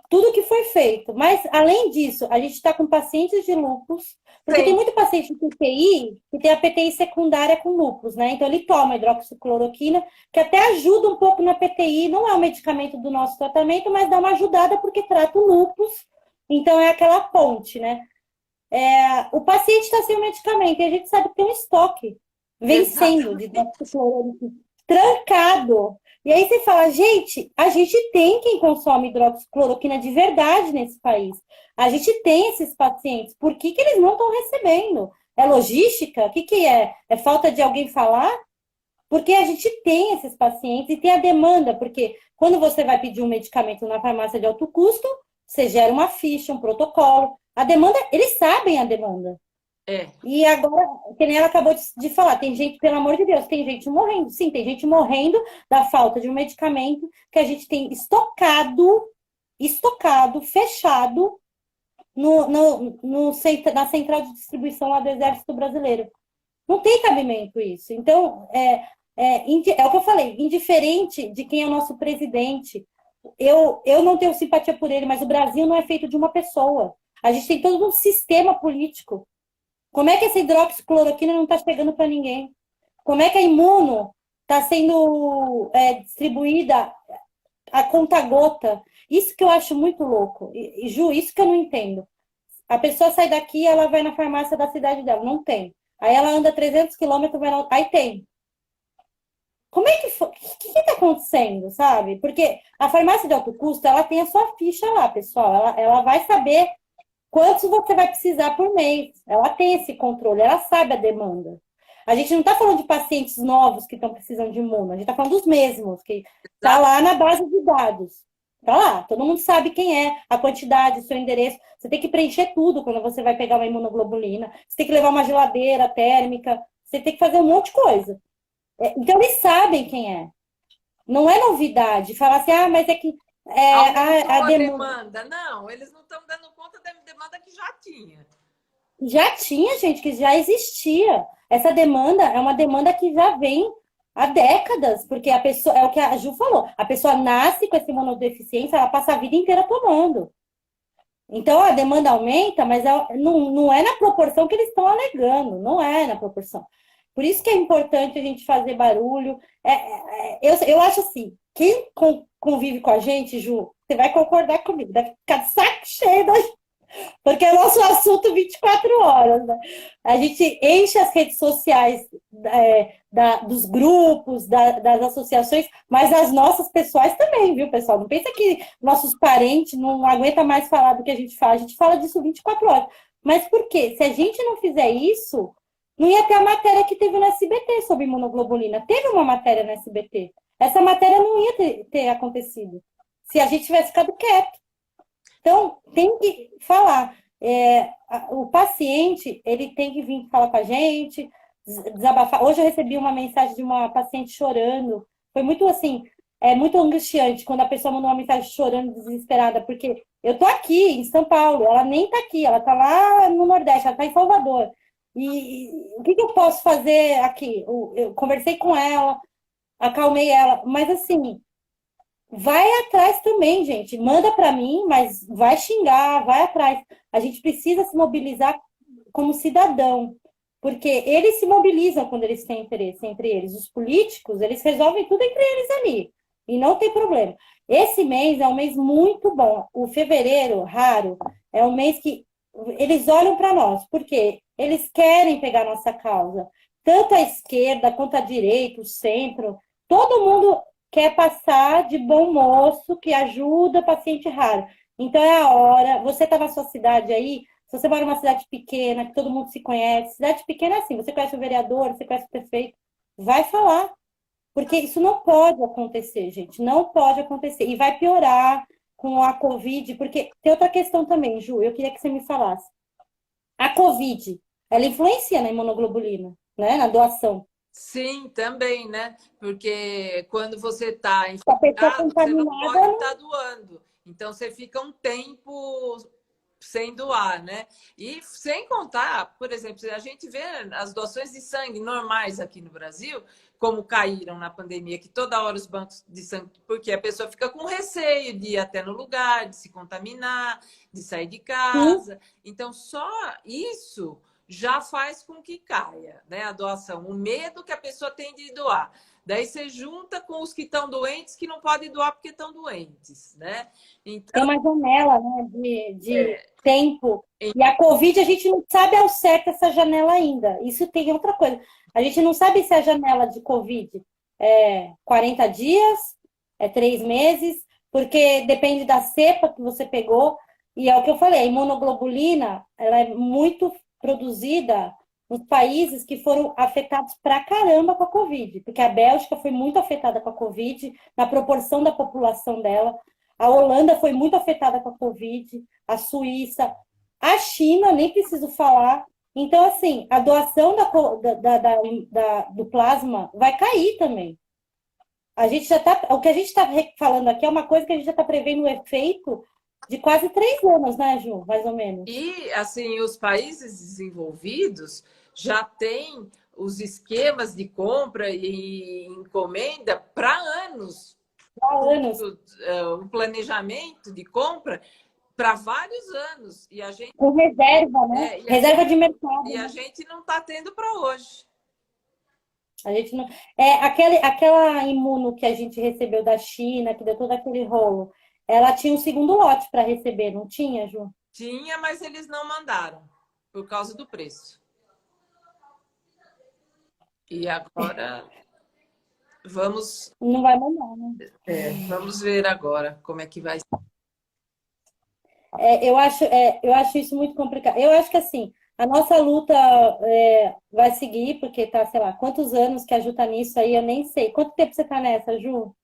S1: tudo que foi feito. Mas, além disso, a gente está com pacientes de lúpus, porque tem muito paciente de PTI que tem a PTI secundária com lúpus, né? Então, ele toma hidroxicloroquina, que até ajuda um pouco na PTI, não é um medicamento do nosso tratamento, mas dá uma ajudada porque trata o lúpus, então é aquela ponte, né? O paciente está sem o medicamento e a gente sabe que tem um estoque vencendo de hidroxicloroquina, trancado. E aí você fala, gente, a gente tem quem consome hidroxicloroquina de verdade nesse país. A gente tem esses pacientes. Por que eles não estão recebendo? É logística? O que é? É falta de alguém falar? Porque a gente tem esses pacientes e tem a demanda, porque quando você vai pedir um medicamento na farmácia de alto custo, você gera uma ficha, um protocolo. A demanda, eles sabem a demanda. E agora, que nem ela acabou de falar, tem gente, pelo amor de Deus, tem gente morrendo. Sim, tem gente morrendo da falta de um medicamento que a gente tem estocado, fechado na central de distribuição lá do Exército Brasileiro. Não tem cabimento isso. Então, é o que eu falei, indiferente de quem é o nosso presidente, eu não tenho simpatia por ele, mas o Brasil não é feito de uma pessoa. A gente tem todo um sistema político. Como é que essa hidroxicloroquina não está chegando para ninguém? Como é que a imuno está sendo distribuída a conta-gota? Isso que eu acho muito louco. E, Ju, isso que eu não entendo. A pessoa sai daqui, ela vai na farmácia da cidade dela. Não tem. Aí ela anda 300 quilômetros, aí tem. Como é que foi? O que está acontecendo, sabe? Porque a farmácia de alto custo, ela tem a sua ficha lá, pessoal. Ela vai saber quantos você vai precisar por mês. Ela tem esse controle, ela sabe a demanda. A gente não está falando de pacientes novos que estão precisando de imuno, a gente está falando dos mesmos, que está
S2: Exato.
S1: lá na base de dados. Está lá, todo mundo sabe quem é, a quantidade, o seu endereço. Você tem que preencher tudo quando você vai pegar uma imunoglobulina. Você tem que levar uma geladeira térmica, você tem que fazer um monte de coisa. Então, eles sabem quem é. Não é novidade falar assim, ah, mas é que
S2: Aumentou
S1: a
S2: a
S1: demanda.
S2: demanda? Não, eles não estão dando conta da demanda que já tinha.
S1: Já tinha, gente, que já existia. Essa demanda é uma demanda que já vem há décadas, porque a pessoa, é o que a Ju falou, a pessoa nasce com essa imunodeficiência, ela passa a vida inteira tomando. Então a demanda aumenta, mas não é na proporção que eles estão alegando, não é na proporção. Por isso que é importante a gente fazer barulho. Eu acho assim, quem convive com a gente, Ju, você vai concordar comigo, deve ficar de saco cheio da porque é o nosso assunto 24 horas, né? A gente enche as redes sociais dos grupos, das associações, mas as nossas pessoais também, viu, pessoal? Não pensa que nossos parentes não aguentam mais falar do que a gente fala disso 24 horas. Mas por quê? Se a gente não fizer isso, não ia ter a matéria que teve no SBT sobre imunoglobulina. Teve uma matéria no SBT. Essa matéria não ia ter acontecido se a gente tivesse ficado quieto. Então, tem que falar. O paciente, ele tem que vir falar com a gente, desabafar. Hoje eu recebi uma mensagem de uma paciente chorando. Foi muito assim, muito angustiante quando a pessoa mandou uma mensagem chorando, desesperada, porque eu tô aqui em São Paulo, ela nem tá aqui, ela tá lá no Nordeste, ela tá em Salvador. E o que eu posso fazer aqui? Eu conversei com ela, acalmei ela, mas assim, vai atrás também, gente. Manda para mim, mas vai xingar, vai atrás. A gente precisa se mobilizar como cidadão, porque eles se mobilizam quando eles têm interesse entre eles. Os políticos, eles resolvem tudo entre eles ali, e não tem problema. Esse mês é um mês muito bom. O fevereiro, raro, é um mês que eles olham para nós, porque eles querem pegar nossa causa. Tanto a esquerda quanto a direita, o centro, todo mundo quer passar de bom moço que ajuda paciente raro. Então é a hora. Você está na sua cidade aí, se você mora numa cidade pequena, que todo mundo se conhece, cidade pequena é assim, você conhece o vereador, você conhece o prefeito, vai falar. Porque isso não pode acontecer, gente. Não pode acontecer. E vai piorar com a Covid, porque tem outra questão também, Ju, eu queria que você me falasse. A Covid, ela influencia na imunoglobulina, né? Na doação.
S2: Sim, também, né? Porque quando você está
S1: Se a pessoa
S2: infectado, você não
S1: contaminada,
S2: pode estar doando. Então, você fica um tempo sem doar, né? E sem contar, por exemplo, a gente vê as doações de sangue normais aqui no Brasil, como caíram na pandemia, que toda hora os bancos de sangue, porque a pessoa fica com receio de ir até no lugar, de se contaminar, de sair de
S1: sim.
S2: casa. Então, só isso já faz com que caia, né, a doação, o medo que a pessoa tem de doar. Daí você junta com os que estão doentes que não podem doar porque estão doentes, né?
S1: Tem
S2: Então,
S1: uma janela, né, de
S2: é,
S1: tempo. E a Covid, a gente não sabe ao certo essa janela ainda. Isso tem outra coisa. A gente não sabe se a janela de Covid é 40 dias, é 3 meses, porque depende da cepa que você pegou. E é o que eu falei, a imunoglobulina, ela é muito produzida nos países que foram afetados pra caramba com a Covid, porque a Bélgica foi muito afetada com a Covid, na proporção da população dela. A Holanda foi muito afetada com a Covid, a Suíça, a China, nem preciso falar. Então, assim, a doação do plasma vai cair também. A gente já tá, o que a gente está falando aqui é uma coisa que a gente já está prevendo o efeito de quase 3 anos, né, Ju? Mais ou menos.
S2: e assim, os países desenvolvidos já têm os esquemas de compra e encomenda para anos,
S1: Há anos.
S2: o planejamento de compra para vários anos. E a gente,
S1: Com reserva, né?
S2: e a
S1: Reserva
S2: gente,
S1: de mercado,
S2: e a
S1: né?
S2: gente não está tendo para hoje.
S1: A gente não. Aquela imuno que a gente recebeu da China, que deu todo aquele rolo, ela tinha um segundo lote para receber, não tinha, Ju?
S2: Tinha, mas eles não mandaram por causa do preço. E agora Vamos,
S1: Não vai mandar, né?
S2: vamos ver agora como é que vai ser.
S1: Eu acho isso muito complicado. Eu acho que assim, a nossa luta vai seguir, porque tá, sei lá, quantos anos que a Ju tá nisso aí, eu nem sei. Quanto tempo você tá nessa, Ju?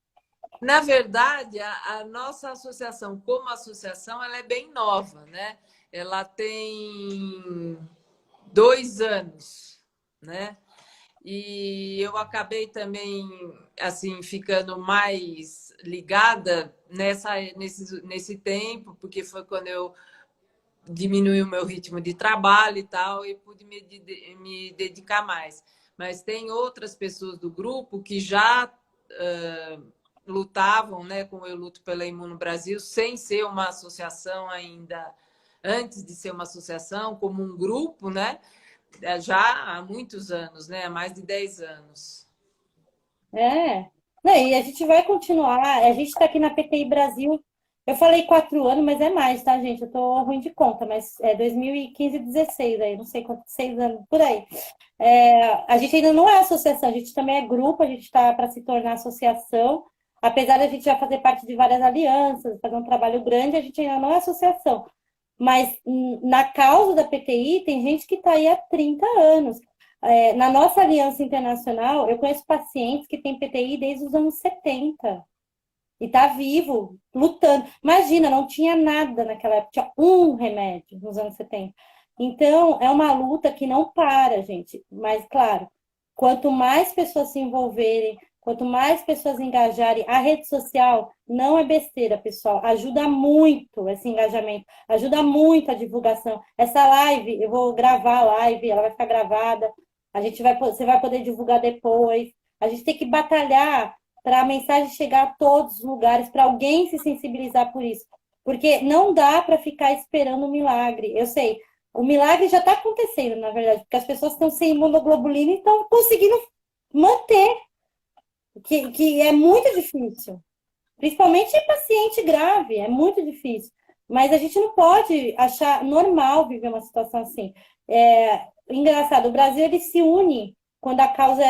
S2: Na verdade, a nossa associação, como associação, ela é bem nova, né? Ela tem 2 anos, né? E eu acabei também, assim, ficando mais ligada nesse tempo, porque foi quando eu diminui o meu ritmo de trabalho e tal, e pude me dedicar mais. Mas tem outras pessoas do grupo que já lutavam, né, como eu luto pela Imuno Brasil, sem ser uma associação ainda, antes de ser uma associação, como um grupo, né, já há muitos anos, né, há mais de 10 anos.
S1: É. Não, e a gente vai continuar. A gente está aqui na PTI Brasil. Eu falei 4 anos, mas é mais, tá, gente? Eu tô ruim de conta, mas é 2015 e 16 aí, não sei quantos, 6 anos, por aí. A gente ainda não é associação, a gente também é grupo, a gente está para se tornar associação. Apesar de a gente já fazer parte de várias alianças, fazer um trabalho grande, a gente ainda não é associação. Mas na causa da PTI, tem gente que está aí há 30 anos. Na nossa aliança internacional, eu conheço pacientes que têm PTI desde os anos 70 e está vivo, lutando. Imagina, não tinha nada naquela época, tinha um remédio nos anos 70. Então, é uma luta que não para, gente. Mas, claro, quanto mais pessoas se envolverem, quanto mais pessoas engajarem, a rede social não é besteira, pessoal. Ajuda muito esse engajamento, ajuda muito a divulgação. Essa live, eu vou gravar a live, ela vai ficar gravada. Você vai poder divulgar depois. A gente tem que batalhar para a mensagem chegar a todos os lugares, para alguém se sensibilizar por isso. Porque não dá para ficar esperando um milagre. Eu sei, o milagre já está acontecendo, na verdade, porque as pessoas estão sem imunoglobulina e estão conseguindo manter, que é muito difícil. Principalmente em paciente grave, é muito difícil. Mas a gente não pode achar normal viver uma situação assim. Engraçado, o Brasil ele se une quando a causa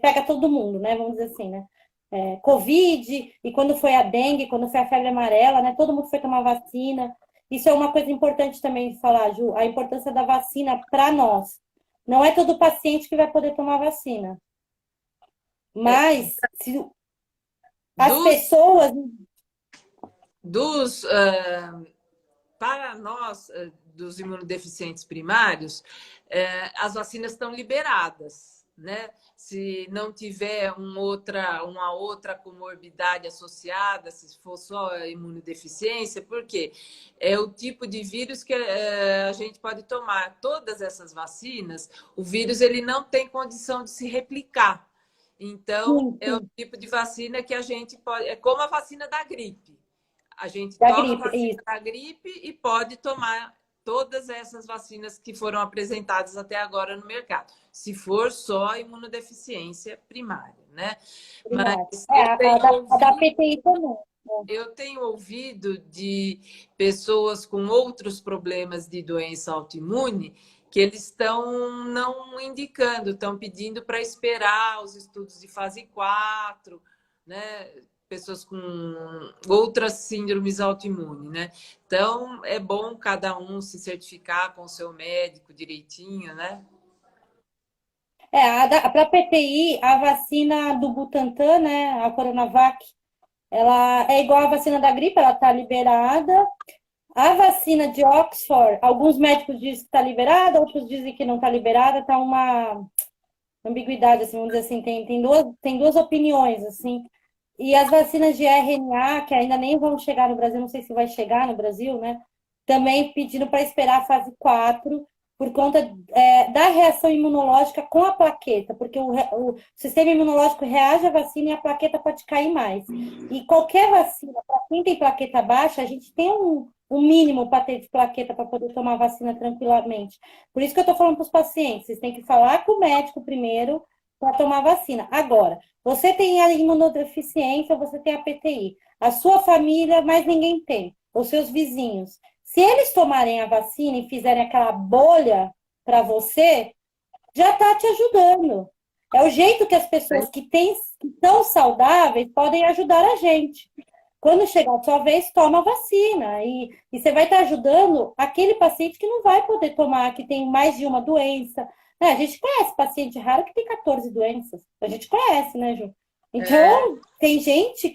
S1: pega todo mundo, né? Vamos dizer assim, né? Covid, e quando foi a dengue, quando foi a febre amarela, né? Todo mundo foi tomar vacina. Isso é uma coisa importante também de falar, Ju, a importância da vacina para nós. Não é todo paciente que vai poder tomar vacina.
S2: É,
S1: Mas se as
S2: dos,
S1: pessoas.
S2: dos para nós, dos imunodeficientes primários, as vacinas estão liberadas, né? Se não tiver uma outra comorbidade associada, se for só a imunodeficiência, porque é o tipo de vírus que a gente pode tomar. Todas essas vacinas, o vírus ele não tem condição de se replicar. Então,
S1: Sim,
S2: é o
S1: sim,
S2: tipo de vacina que a gente pode. É como a vacina da gripe. A gente
S1: da
S2: toma a
S1: gripe,
S2: vacina
S1: isso.
S2: da gripe e pode tomar todas essas vacinas que foram apresentadas até agora no mercado, se for só imunodeficiência primária, né?
S1: Primário.
S2: Mas eu tenho
S1: A da
S2: ouvido,
S1: PTI também.
S2: eu tenho ouvido de pessoas com outros problemas de doença autoimune que eles estão não indicando, estão pedindo para esperar os estudos de fase 4, né? Pessoas com outras síndromes autoimunes, né? Então, é bom cada um se certificar com o seu médico direitinho, né?
S1: Para PTI, a vacina do Butantan, né, a Coronavac, ela é igual à vacina da gripe, ela está liberada. A vacina de Oxford, alguns médicos dizem que está liberada, outros dizem que não está liberada, está uma ambiguidade, assim, vamos dizer assim, tem duas opiniões, assim. E as vacinas de RNA, que ainda nem vão chegar no Brasil, não sei se vai chegar no Brasil, né? Também pedindo para esperar a fase 4 por conta da reação imunológica com a plaqueta, porque o sistema imunológico reage à vacina e a plaqueta pode cair mais. E qualquer vacina, para quem tem plaqueta baixa, a gente tem um mínimo para ter de plaqueta para poder tomar vacina tranquilamente. Por isso que eu estou falando para os pacientes, vocês têm que falar com o médico primeiro para tomar vacina. Agora, você tem a imunodeficiência, você tem a PTI. A sua família, mais ninguém tem. Os seus vizinhos. Se eles tomarem a vacina e fizerem aquela bolha para você, já está te ajudando. É o jeito que as pessoas que estão saudáveis podem ajudar a gente. Quando chegar a sua vez, toma a vacina. E você vai estar ajudando aquele paciente que não vai poder tomar, que tem mais de uma doença. Né? A gente conhece paciente raro que tem 14 doenças. A gente conhece, né, Ju?
S2: É,
S1: Então, tem gente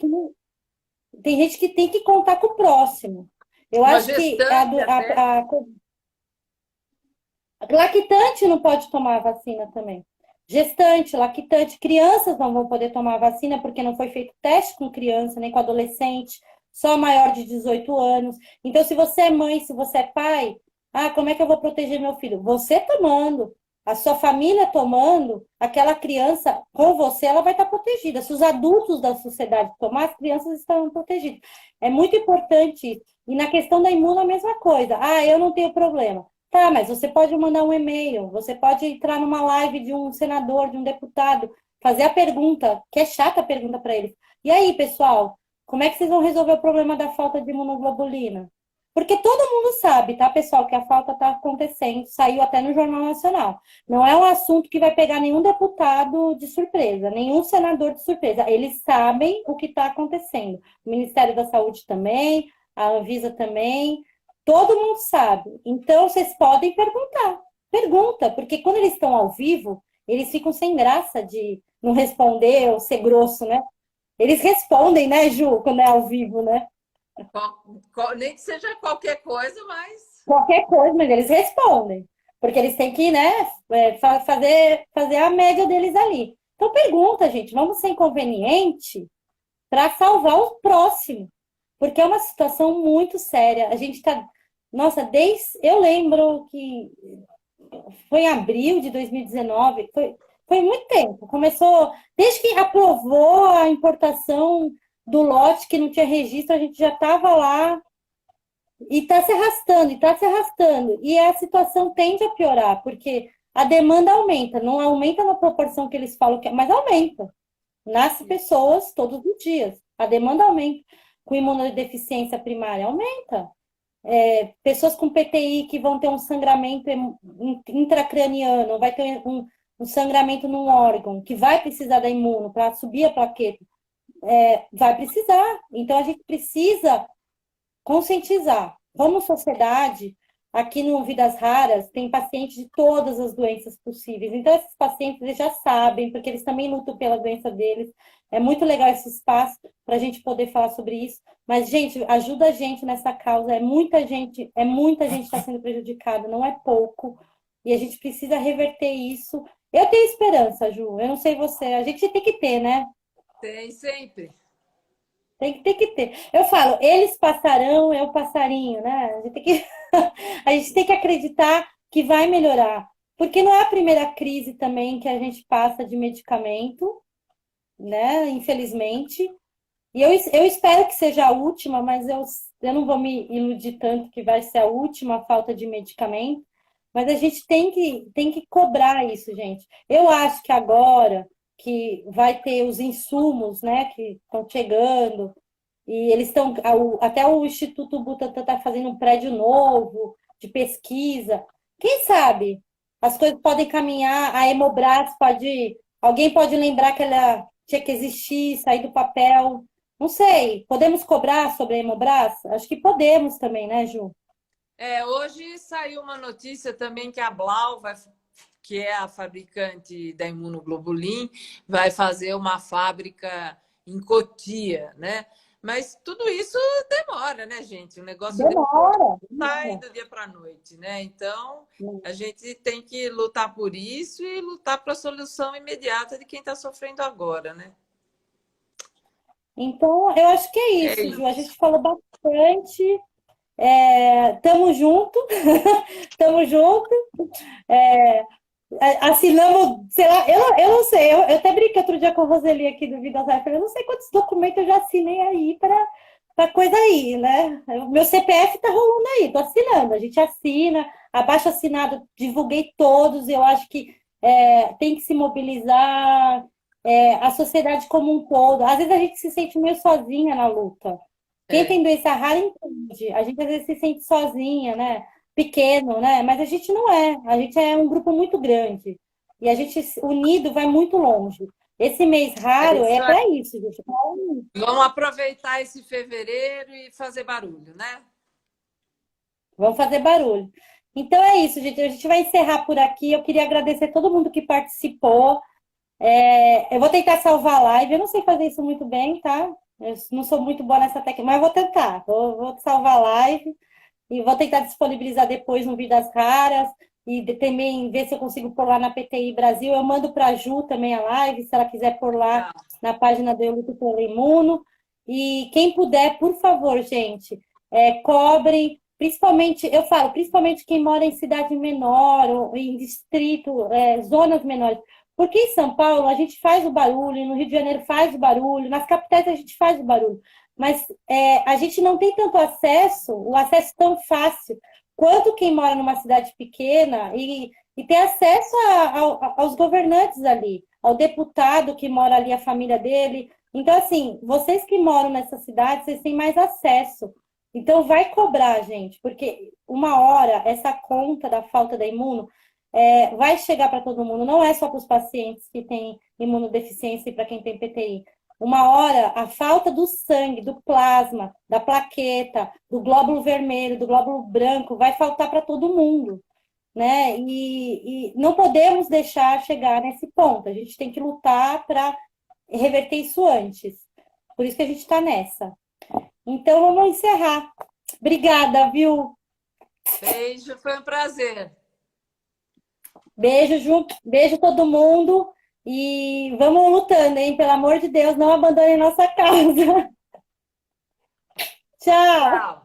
S1: que tem que contar com o próximo. Eu
S2: uma
S1: acho que
S2: gestante até.
S1: lactante não pode tomar a vacina também. Gestante, lactante, crianças não vão poder tomar a vacina porque não foi feito teste com criança, nem com adolescente, só maior de 18 anos. Então, se você é mãe, se você é pai, como é que eu vou proteger meu filho? Você tomando, a sua família tomando, aquela criança com você, ela vai estar protegida. Se os adultos da sociedade tomar, as crianças estão protegidas. É muito importante isso. E na questão da imuna, a mesma coisa. Eu não tenho problema. Tá, mas você pode mandar um e-mail, você pode entrar numa live de um senador, de um deputado, fazer a pergunta, que é chata a pergunta para eles. E aí, pessoal, como é que vocês vão resolver o problema da falta de imunoglobulina? Porque todo mundo sabe, tá, pessoal, que a falta está acontecendo, saiu até no Jornal Nacional. Não é um assunto que vai pegar nenhum deputado de surpresa, nenhum senador de surpresa. Eles sabem o que está acontecendo. O Ministério da Saúde também, a Anvisa também. Todo mundo sabe. Então, vocês podem perguntar. Pergunta, porque quando eles estão ao vivo, eles ficam sem graça de não responder ou ser grosso, né? Eles respondem, né, Ju, quando é ao vivo, né?
S2: Nem que seja qualquer coisa, mas.
S1: Qualquer coisa, mas eles respondem. Porque eles têm que, né, fazer a média deles ali. Então, pergunta, gente. Vamos ser inconveniente para salvar o próximo. Porque é uma situação muito séria. A gente está. Nossa, eu lembro que foi em abril de 2019, foi muito tempo. Começou, desde que aprovou a importação do lote que não tinha registro, a gente já estava lá e está se arrastando, e está se arrastando. E a situação tende a piorar, porque a demanda aumenta, não aumenta na proporção que eles falam que é, mas aumenta. Nasce pessoas todos os dias. A demanda aumenta. Com imunodeficiência primária aumenta. Pessoas com PTI que vão ter um sangramento intracraniano, vai ter um sangramento num órgão, que vai precisar da imuno para subir a plaqueta, vai precisar. Então, a gente precisa conscientizar. Como sociedade, aqui no Vidas Raras, tem pacientes de todas as doenças possíveis. Então, esses pacientes eles já sabem, porque eles também lutam pela doença deles. É muito legal esse espaço para a gente poder falar sobre isso. Mas, gente, ajuda a gente nessa causa. É muita gente está sendo prejudicada, não é pouco. E a gente precisa reverter isso. Eu tenho esperança, Ju. Eu não sei você. A gente tem que ter, né?
S2: Tem sempre.
S1: Tem que ter. Eu falo, eles passarão, eu passarinho, né? A gente tem que acreditar que vai melhorar. Porque não é a primeira crise também que a gente passa de medicamento, né? Infelizmente. E eu espero que seja a última, mas eu não vou me iludir tanto que vai ser a última falta de medicamento. Mas a gente tem que cobrar isso, gente. Eu acho que agora que vai ter os insumos, né, que estão chegando, e eles estão. Até o Instituto Butantan está fazendo um prédio novo de pesquisa. Quem sabe as coisas podem caminhar, a Hemobras pode. Alguém pode lembrar que ela tinha que existir, sair do papel. Não sei. Podemos cobrar sobre a Hemobras? Acho que podemos também, né, Ju?
S2: Hoje saiu uma notícia também que a Blau que é a fabricante da imunoglobulin, vai fazer uma fábrica em Cotia, né? Mas tudo isso demora, né, gente? O negócio
S1: Demora.
S2: sai do dia para a noite, né? Então, a gente tem que lutar por isso e lutar para a solução imediata de quem está sofrendo agora, né?
S1: Então, eu acho que é
S2: É
S1: isso, Ju. A
S2: isso.
S1: gente falou bastante. Tamo junto. Tamo junto. Assinamos, sei lá, eu não sei, eu até brinquei outro dia com a Roseli aqui do Vida Zé, eu não sei quantos documentos eu já assinei aí para coisa aí, né? Meu CPF tá rolando aí, tô assinando, a gente assina, abaixo assinado, divulguei todos, eu acho que tem que se mobilizar a sociedade como um todo. Às vezes a gente se sente meio sozinha na luta. Quem
S2: É.
S1: tem doença rara entende, a gente às vezes se sente sozinha, né? Pequeno, né? Mas a gente não é. A gente é um grupo muito grande. e a gente unido vai muito longe. Esse mês
S2: É
S1: raro
S2: isso
S1: é
S2: aí.
S1: para isso, gente.
S2: Vamos aproveitar esse fevereiro e fazer barulho, né?
S1: Vamos fazer barulho. Então é isso, gente. A gente vai encerrar por aqui. Eu queria agradecer todo mundo que participou. Eu vou tentar salvar a live. Eu não sei fazer isso muito bem, tá? Eu não sou muito boa nessa técnica, mas eu vou tentar. Vou salvar a live e vou tentar disponibilizar depois no Vidas Caras e também ver se eu consigo pôr lá na PTI Brasil. Eu mando para a Ju também a live, se ela quiser pôr lá
S2: Tá.
S1: na página do Eu Luto pelo Imuno. E quem puder, por favor, gente, cobre, principalmente, eu falo, principalmente quem mora em cidade menor ou em distrito, zonas menores. Porque em São Paulo a gente faz o barulho, no Rio de Janeiro faz o barulho, nas capitais a gente faz o barulho, mas a gente não tem tanto acesso, o acesso tão fácil, quanto quem mora numa cidade pequena e tem acesso aos governantes ali, ao deputado que mora ali, a família dele. Então, assim, vocês que moram nessa cidade, vocês têm mais acesso. Então, vai cobrar, gente, porque uma hora essa conta da falta da imuno vai chegar para todo mundo, não é só para os pacientes que têm imunodeficiência e para quem tem PTI. Uma hora, a falta do sangue, do plasma, da plaqueta, do glóbulo vermelho, do glóbulo branco, vai faltar para todo mundo, né? E não podemos deixar chegar nesse ponto. A gente tem que lutar para reverter isso antes. Por isso que a gente está nessa. Então, vamos encerrar. Obrigada, viu?
S2: Beijo, foi um prazer.
S1: Beijo, Ju. Beijo todo mundo. E vamos lutando, hein? Pelo amor de Deus, não abandonem nossa causa. Tchau.
S2: Tchau.